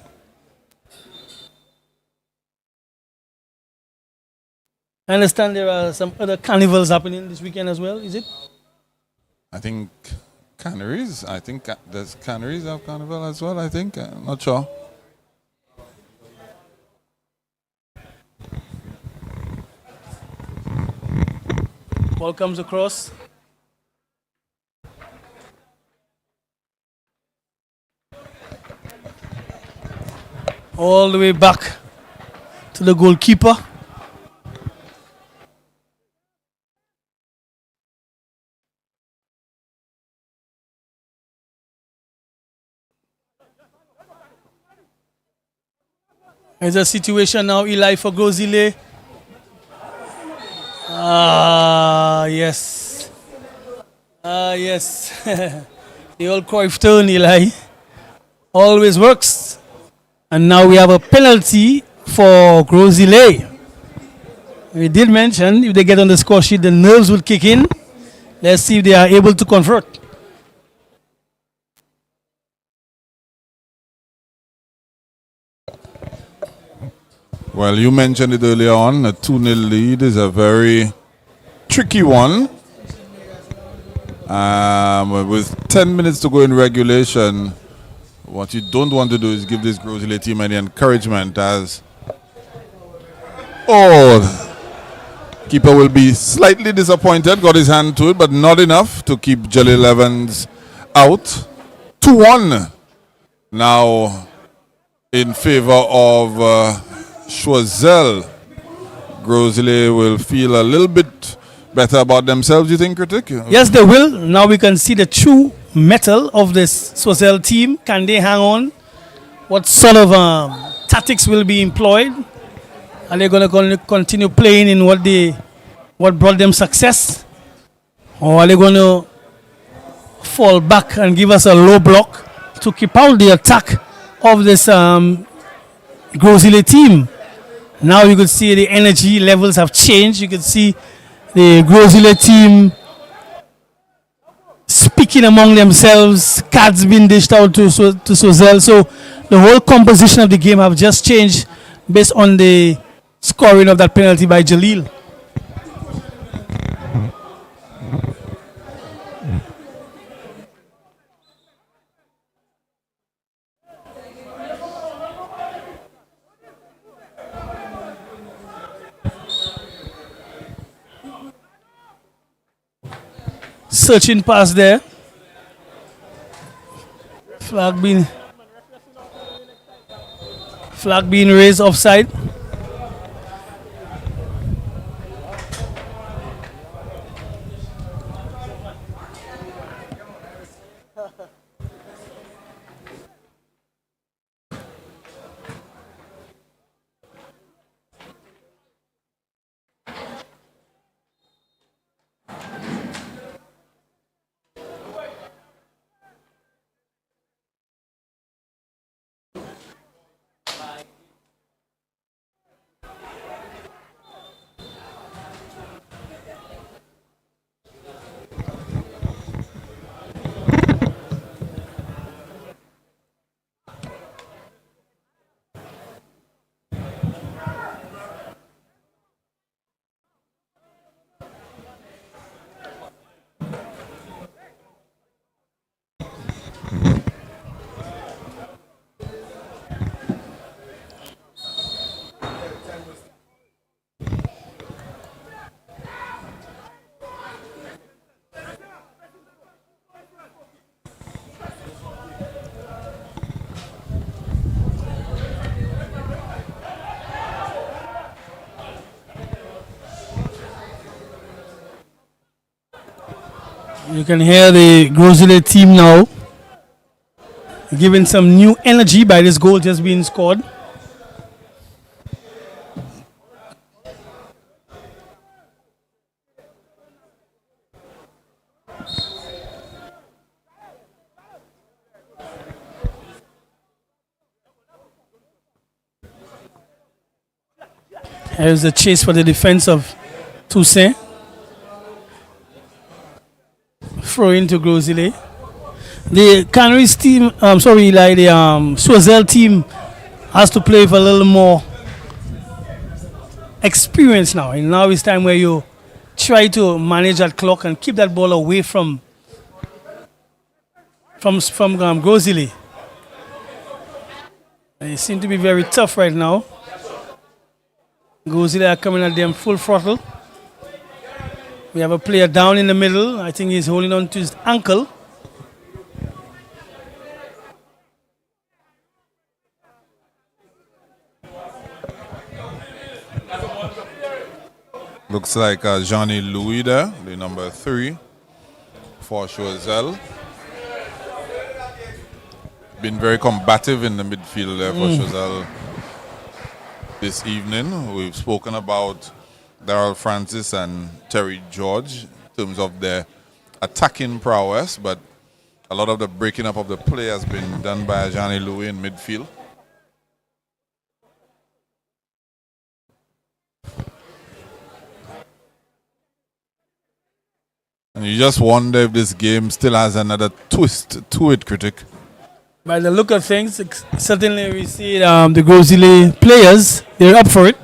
I understand there are some other carnivals happening this weekend as well, is it? I think Canaries. I think there's Canaries have carnival as well. I think. I'm not sure. Ball comes across. All the way back to the goalkeeper. There's a situation now, Eli for Rosalie. Yes. Yes. The old Cruyff turn, Eli. Always works. And now we have a penalty for Rosalie. We did mention if they get on the score sheet, the nerves will kick in. Let's see if they are able to convert. Well, you mentioned it earlier on. A 2-0 lead is a very tricky one. With 10 minutes to go in regulation, what you don't want to do is give this Grosley team any encouragement as... Oh, keeper will be slightly disappointed, got his hand to it, but not enough to keep Jalil Evans out. 2-1 now in favor of CHOISEUL. Grosley will feel a little bit better about themselves, you think, Critic? Yes, they will. Now we can see the true mettle of this CHOISEUL team. Can they hang on? What sort of tactics will be employed? Are they going to continue playing in what brought them success? Or are they going to fall back and give us a low block to keep out the attack of this Grosley team? Now you could see the energy levels have changed. You could see the Grosley team speaking among themselves, cards being dished out to CHOISEUL. So the whole composition of the game have just changed based on the scoring of that penalty by Jalil. Searching pass there. Flag being raised offside. You can hear the Grosley team now giving some new energy by this goal just being scored. Here's the chase for the defense of Toussaint. Throw into Grosley. The Canaries team, the CHOISEUL team has to play for a little more experience now. And now it's time where you try to manage that clock and keep that ball away from Grosley. They seem to be very tough right now. Grosley are coming at them full throttle. We have a player down in the middle. I think he's holding on to his ankle. Looks like Johnny Louis there, the number 3 for CHOISEUL. Been very combative in the midfield there for CHOISEUL this evening. We've spoken about Darrell Francis and Terry George in terms of their attacking prowess, but a lot of the breaking up of the play has been done by Johnny Louis in midfield. And you just wonder if this game still has another twist to it, Critic. By the look of things, certainly we see the Grosile players, they're up for it.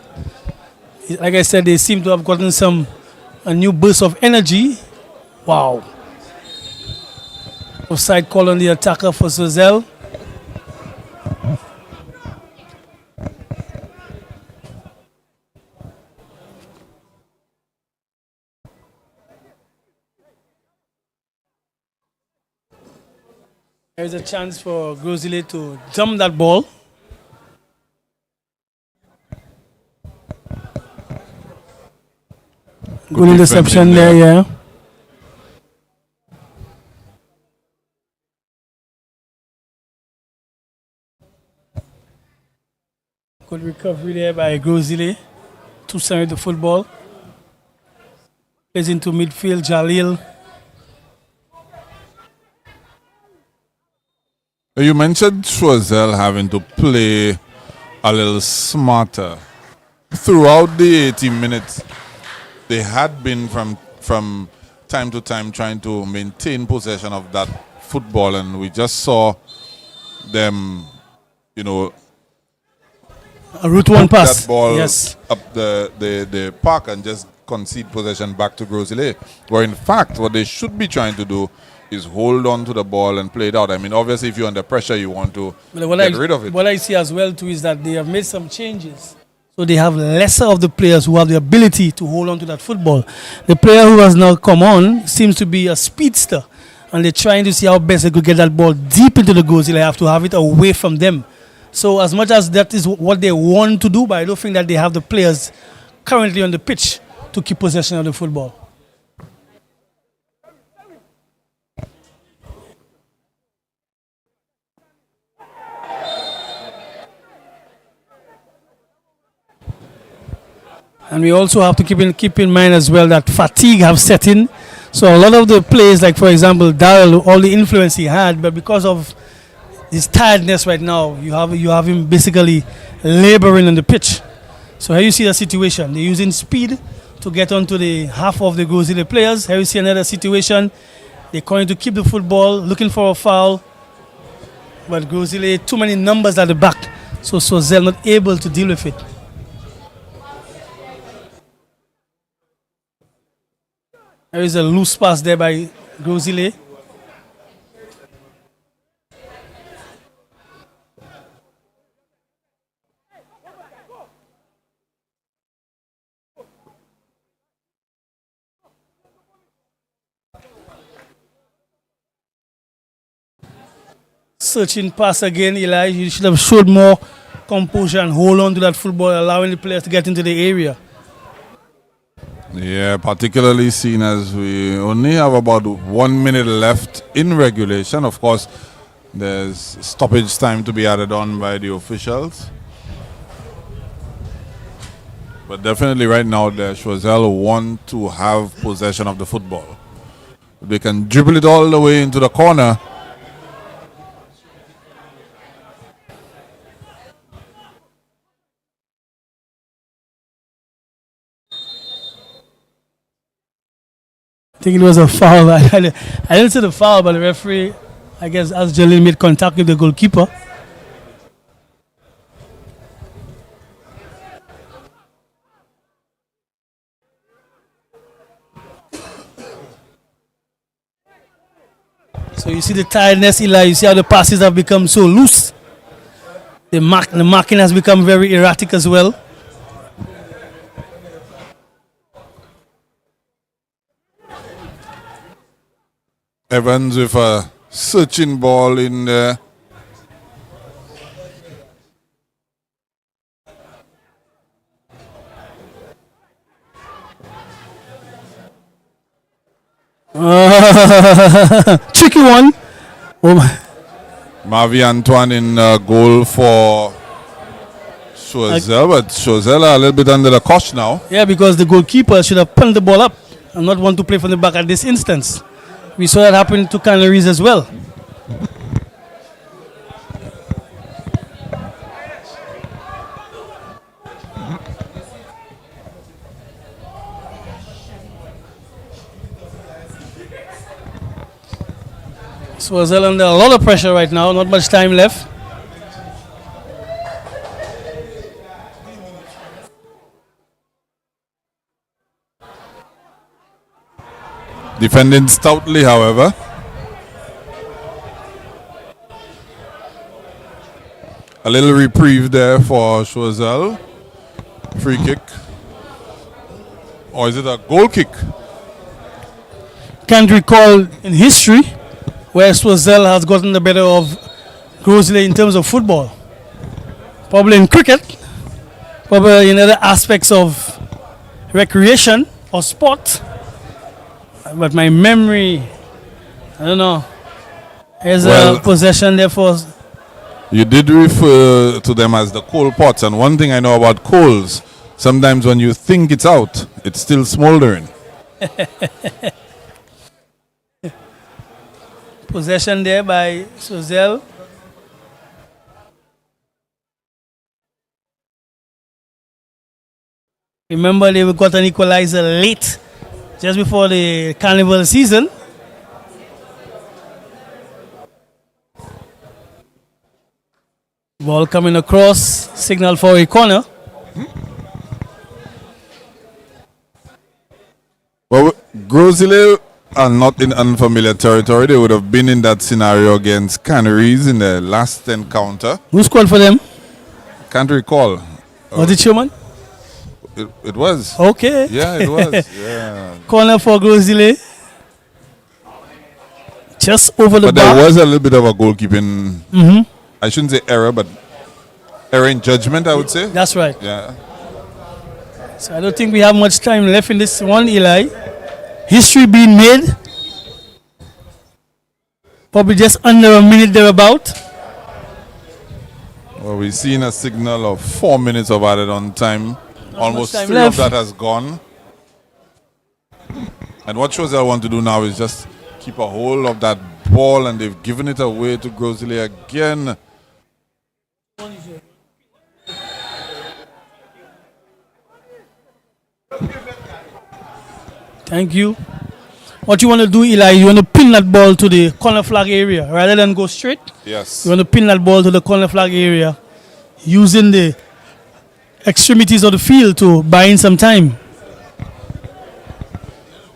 Like I said, they seem to have gotten a new burst of energy. Wow. Offside call on the attacker for Sozel. There's a chance for Grosile to jump that ball. Good interception there, yeah. Good recovery there by Grosile to send the football. Plays into midfield, Jalil. You mentioned Choiseul having to play a little smarter. Throughout the 80 minutes, they had been from time to time trying to maintain possession of that football, and we just saw them, a route one pass. That ball yes. up the park and just concede possession back to Grosile. Where in fact, what they should be trying to do is hold on to the ball and play it out. I mean, obviously, if you're under pressure, you want to get rid of it. What I see as well, too, is that they have made some changes. So they have lesser of the players who have the ability to hold on to that football. The player who has now come on seems to be a speedster. And they're trying to see how best they could get that ball deep into the goals. They have to have it away from them. So as much as that is what they want to do, but I don't think that they have the players currently on the pitch to keep possession of the football. And we also have to keep in mind as well that fatigue have set in. So a lot of the players, like for example, Darrell, all the influence he had, but because of his tiredness right now, you have him basically laboring on the pitch. So here you see the situation. They're using speed to get onto the half of the Grosile players. Here you see another situation. They're going to keep the football, looking for a foul. But Grosile, too many numbers at the back. So Sozel not able to deal with it. There is a loose pass there by Grosile. Searching pass again, Eli. You should have showed more composure and hold on to that football, allowing the players to get into the area. Yeah, particularly seen as we only have about 1 minute left in regulation. Of course, there's stoppage time to be added on by the officials. But definitely right now, the Choiseul want to have possession of the football. They can dribble it all the way into the corner. I think it was a foul. I didn't see the foul, but the referee, I guess, as Jalil made contact with the goalkeeper. So you see the tiredness, Eli. You see how the passes have become so loose. The marking has become very erratic as well. Evans with a searching ball in there. Tricky one. Oh my. Marvi Antoine in goal for Choiseul, but Choiseul are a little bit under the cosh now. Yeah, because the goalkeeper should have pulled the ball up and not want to play from the back at this instance. We saw that happen to Canaries as well. Choiseul under a lot of pressure right now, not much time left. Defending stoutly, however. A little reprieve there for Choiseul. Free kick. Or is it a goal kick? Can't recall in history where Choiseul has gotten the better of Grosley in terms of football. Probably in cricket, probably in other aspects of recreation or sport. But my memory, I don't know. There's a possession there for. You did refer to them as the coal pots, and one thing I know about coals, sometimes when you think it's out, it's still smoldering. Possession there by Choiseul. Remember, they got an equalizer late, just before the carnival season. Ball coming across, signal for a corner. Well, Grosley are not in unfamiliar territory. They would have been in that scenario against Canaries in the last encounter. Who scored for them? Can't recall. Was it Schumann? It was. Okay. Yeah, it was. Yeah. Corner for Grosley. Just over the But bar. there was a little bit of a goalkeeping. I shouldn't say error, but error in judgment, I would say. That's right. Yeah. So I don't think we have much time left in this one, Eli. History being made. Probably just under a minute thereabout. Well, we've seen a signal of 4 minutes of added on time. Almost time 3 left. of that has gone. And what Choiseul want to do now is just keep a hold of that ball, and they've given it away to Grosley again. Thank you. What you want to do, Eli, you want to pin that ball to the corner flag area rather than go straight. Yes. You want to pin that ball to the corner flag area using the extremities of the field to buy in some time.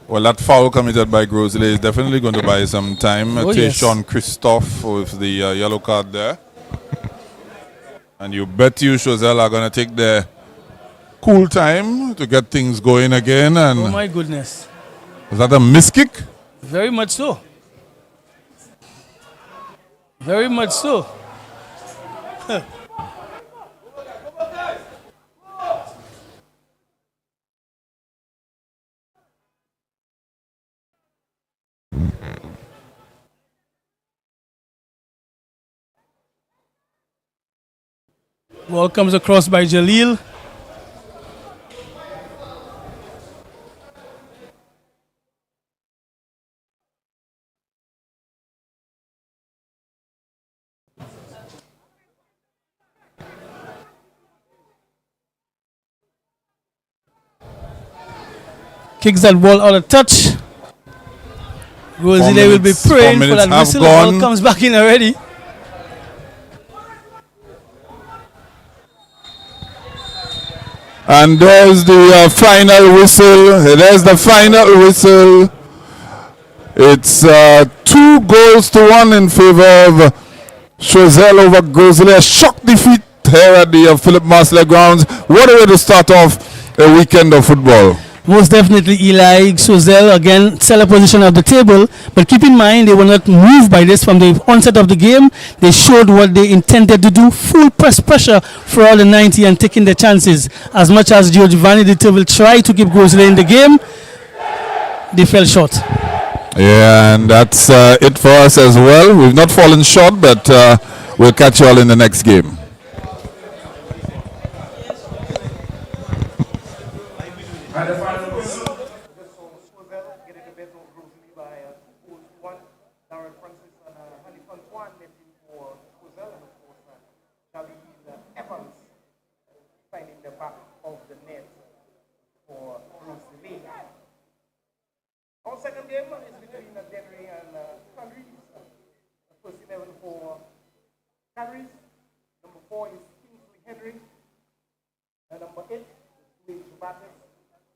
Well, that foul committed by Grosley is definitely going to buy some time. Oh, yes. Tayshaun Christophe with the yellow card there. And you bet you Choiseul are going to take their cool time to get things going again. And Oh my goodness. was that a miss kick? Very much so. Very much so. Ball comes across by Jalil. Kicks that ball out of touch. Grosley will be praying for that whistle. The ball comes back in already. And there's the final whistle. There's the final whistle. It's 2 goals to 1 in favor of Choiseul over Grosley. A shock defeat here at the Philip Marsler grounds. What a way to start off a weekend of football. Most definitely, Eli. Choiseul again stellar position of the table, but keep in mind they were not moved by this from the onset of the game. They showed what they intended to do, full press pressure for all the 90 and taking their chances. As much as Giovanni Di will try to keep Grosley in the game, they fell short. Yeah, and that's it for us as well. We've not fallen short, but we'll catch you all in the next game. And the final whistle. Choiseul getting the better of Grosley by 4-1. Darren Francis and Hanif Antoine netting for Choiseul, and of course Javi Evans finding the back of the net for Grosley. Our second game is between Dennery and Canaries. carries. Number 4 is Kingsley Henry. Number 8 is Luis Jabatis.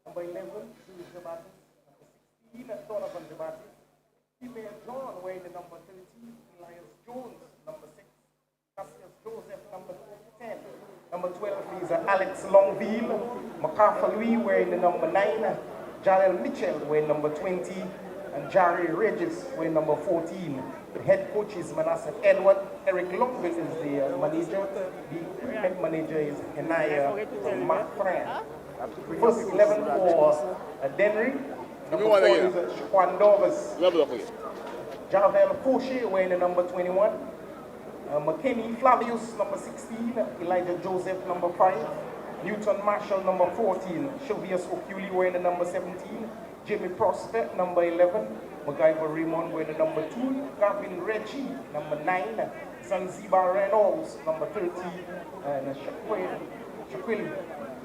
Number 11, Luis Jabatis. Number 16, Donovan Jabatis. Female John wearing the number 13, Elias Jones, number 6. Cassius Joseph, number 10. Number 12 is Alex Longville. MacArthur Louis wearing the number 9. Jalel Mitchell wearing number 20. And Jari Regis wearing number 14. The head coach is Manasseh Edward. Eric Longville is the manager. The head manager is Henaya Marfran. First 11 for Denry. Number 4 is Shaquan Dorvis. Javel Fauché wearing the number 21. McKinney Flavius, number 16. Elijah Joseph, number 5. Newton Marshall, number 14. Chavius Okuli wearing the number 17. Jimmy Prospect, number 11. MacGyver Raymond wearing the number 2. Gavin Reggie, number 9. Zanzibar Reynolds, number 13. And Shaquille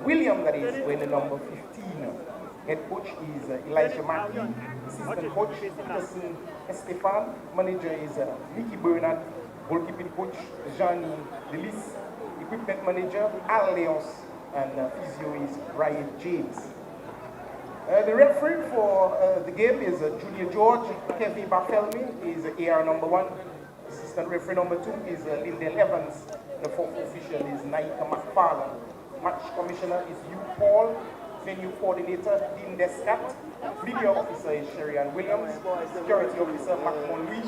William, that is, wearing the number 15. Head coach is Elijah Mackey. Assistant coach is Peterson Estefan. Manager is Mickey Bernard. Goalkeeping coach Jean Delis. Equipment manager Al Leos. And physio is Ryan James. The referee for the game is Junior George. Kevin Barthelmy is AR number 1. Assistant referee number 2 is Lindell Evans. The fourth official is Naika McFarland. Match commissioner is Hugh Paul. Venue coordinator Dean Descat. Video officer is Sherian Williams. Security officer Mark Monlui.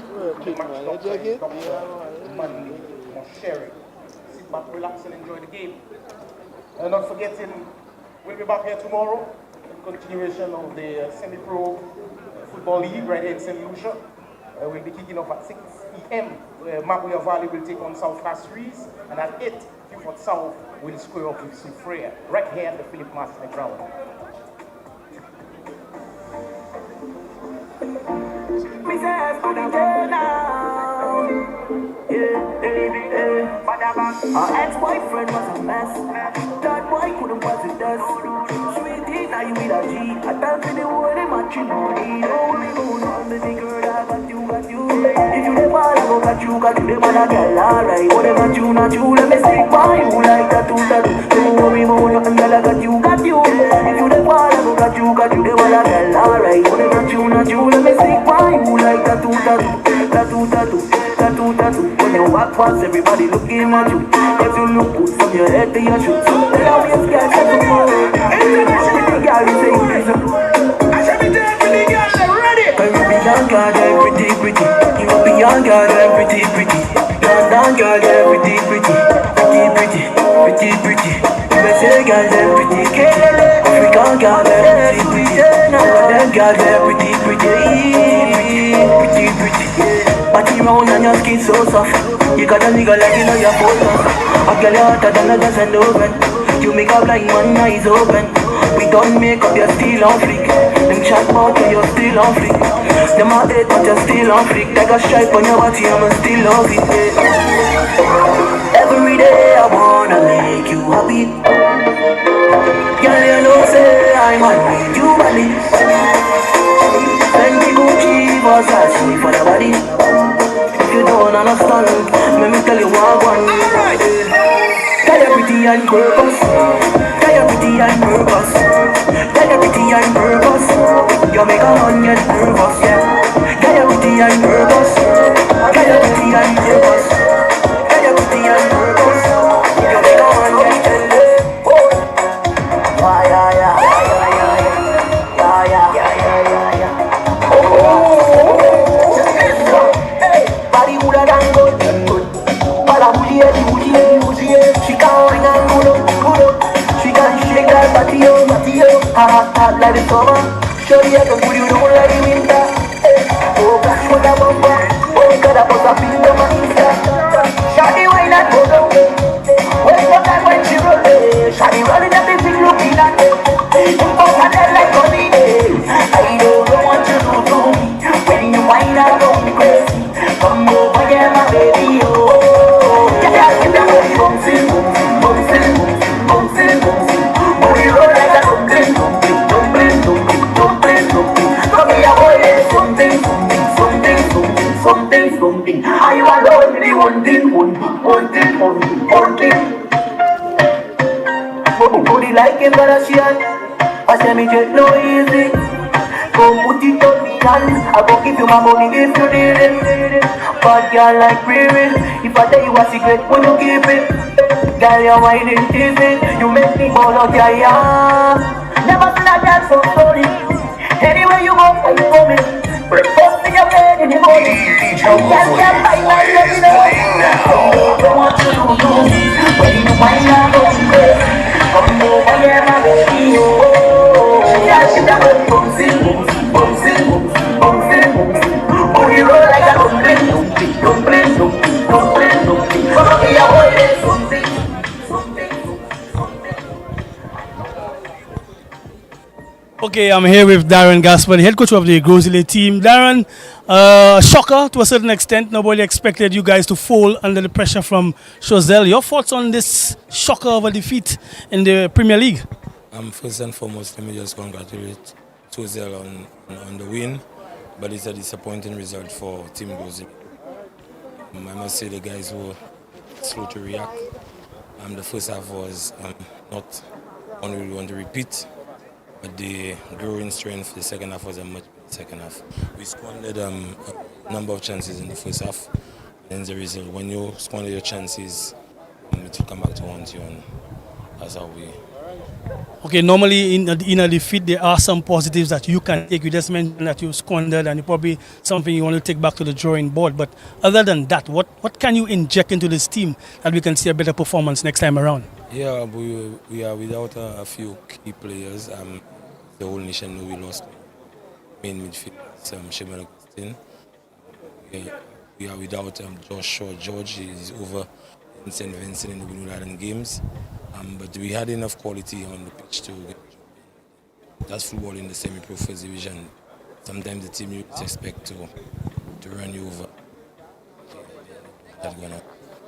Match doctor is Dr. Manley Mosherry. Sit back, relax and enjoy the game. And not forgetting, we'll be back here tomorrow. Continuation of the semi-pro football league right here in St. Lucia. We'll be kicking off at 6 p.m. Mabuya Valley will take on South Castries, and at 8, Beaufort South will square off with Soufriere right here at the Philip Master ground. Our ex-boyfriend was a mess. That boy couldn't pass with us. Sweetie, now you with a G. I tell you the word in matrimony. Don't be going on, baby girl, I got you, got you. If you never I go got you, the man I get alright. Whatever you not you, let me stick by you like that too. Don't worry about nothing, girl, I got you, got you. If you never I go got you, the man I get alright. Whatever you not you, let me stick by you like that too. When you walk past, everybody looking at you. If you look good from your head to your shoes, then I'll be a scared to go. Pretty girl, you say you listen. I should be there, pretty girl, they're ready. Caribbean girl, they're pretty. European girl, they're pretty. London girl, they're pretty. USA girl, they're pretty. African girl, they're pretty. Northern girl, they're pretty. Party round and your skin so soft. You got a nigga like you know your photo. A girl you hotter than a dozen oven. You make a blind man eyes open. We don't make up, you're still on flick. Them chat about you, you're still on flick. Them a hate but you're still on flick. Like a stripe on your body, I'm still love it. Every day I wanna make you happy. Girl, you know say I'm on with you, buddy. Then the Gucci was asking for the body. If you don't understand, let me tell you what I want. Tell you pretty and purpose. You make a man get nervous, yeah. Tell you pretty and purpose. You make a man get body good and good. Bala bougie, she can't ring and good up. She can shake that body up, hot like the summer. Show you how to put you down like the winter. Oh, gosh, what a bumper. Oh, God, I put a pin on my Insta. Shawty wine and go down. Wait for that when she roll. Shawty rolling up the big looking at it. Oh, I don't like money. I don't know what you do to me. When you wine and go crazy. Come over here, my baby, oh. Yeah, give that body bouncing. Oh, you roll like a dumpling. Come here, boy. hunting. Body like a Kardashian. I say me just no easy. Come put it on me hand. I go give you my money if you need it. Bad girl like Riri. If I tell you a secret, will you keep it? Girl, you're whining teasing. You make me fall out your yard. Never seen a girl so sorry. Anywhere you go, I'm coming. Breakfast in your bed in the morning. Girl, can't find my love, you know. I don't want you to do. But you might not go crazy. Come over here, my baby, oh. Yeah, she never bouncing, bouncing, bouncing. Oh, you roll like a dumpling, dumpling, dumpling, dumpling, dumpling. Come over here, hold it, something, something, something. Okay, I'm here with Darren Gaspar, the head coach of the GROS team. Darren, shocker to a certain extent. Nobody expected you guys to fall under the pressure from CHOISEUL. Your thoughts on this shocker of a defeat in the Premier League? First and foremost, let me just congratulate CHOISEUL on the win, but it's a disappointing result for Team GROS. I must say the guys were slow to react. The first half was not one we want to repeat. But the growing strength for the second half was a much better second half. We squandered a number of chances in the first half. And as a result, when you squander your chances, it will come back to haunt you, and that's how we... Okay, normally in a defeat, there are some positives that you can take. You just mentioned that you squandered and probably something you want to take back to the drawing board. But other than that, what can you inject into this team that we can see a better performance next time around? Yeah, we are without a few key players. The whole nation know we lost main midfield, Shemel Augustine. We are without Joshua George. He's over in St. Vincent in the Blue Island games. But we had enough quality on the pitch to get. That's football in the semi-pro first division. Sometimes the team you expect to run you over. They're gonna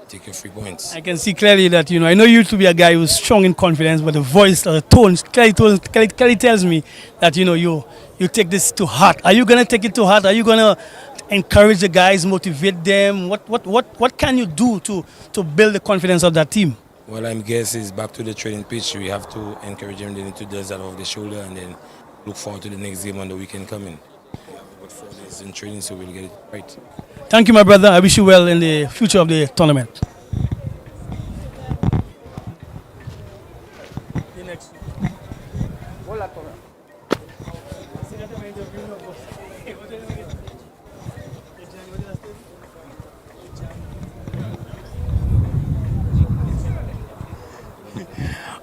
take your 3 points. I can see clearly that, I know you to be a guy who's strong in confidence, but the voice, the tone, clearly tells me that, you take this to heart. Are you going to take it to heart? Are you going to encourage the guys, motivate them? What can you do to build the confidence of that team? Well, I guess it's back to the training pitch. We have to encourage them. They need to dust that off the shoulder and then look forward to the next game on the weekend coming. We have about 4 days in training, so we'll get it right. Thank you, my brother. I wish you well in the future of the tournament.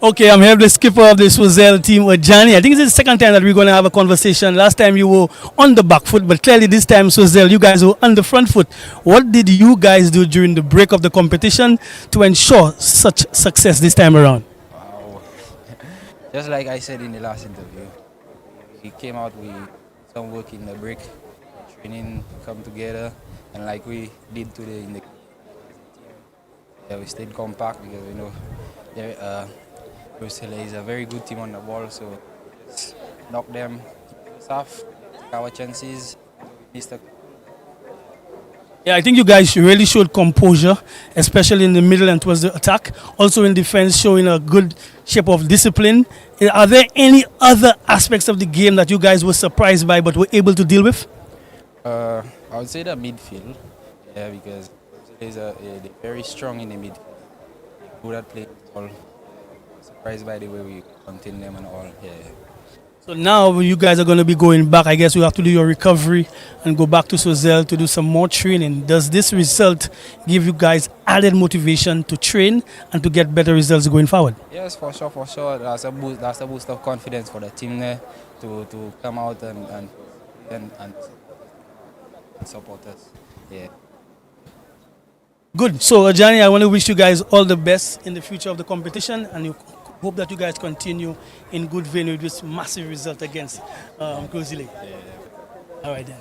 Okay, I'm here with the skipper of the CHOISEUL team, Johnny. I think this is the second time that we're going to have a conversation. Last time you were on the back foot, but clearly this time, CHOISEUL, you guys were on the front foot. What did you guys do during the break of the competition to ensure such success this time around? Wow. Just like I said in the last interview, we came out with some work in the break, training come together, and like we did today in the team, we stayed compact because we know CHOISEUL is a very good team on the ball, so just knock them off, take our chances. Yeah, I think you guys really showed composure, especially in the middle and towards the attack. Also in defense, showing a good shape of discipline. Are there any other aspects of the game that you guys were surprised by but were able to deal with? I would say the midfield, yeah, because they're very strong in the midfield. Good at playing ball. Surprised by the way we contain them and all. Yeah. So now you guys are going to be going back. I guess you have to do your recovery and go back to CHOISEUL to do some more training. Does this result give you guys added motivation to train and to get better results going forward? Yes, for sure, for sure. That's a boost of confidence for the team there to come out and support us. Yeah. Good. So, Johnny, I want to wish you guys all the best in the future of the competition, and you hope that you guys continue in good vein with this massive result against GROS. All right, then.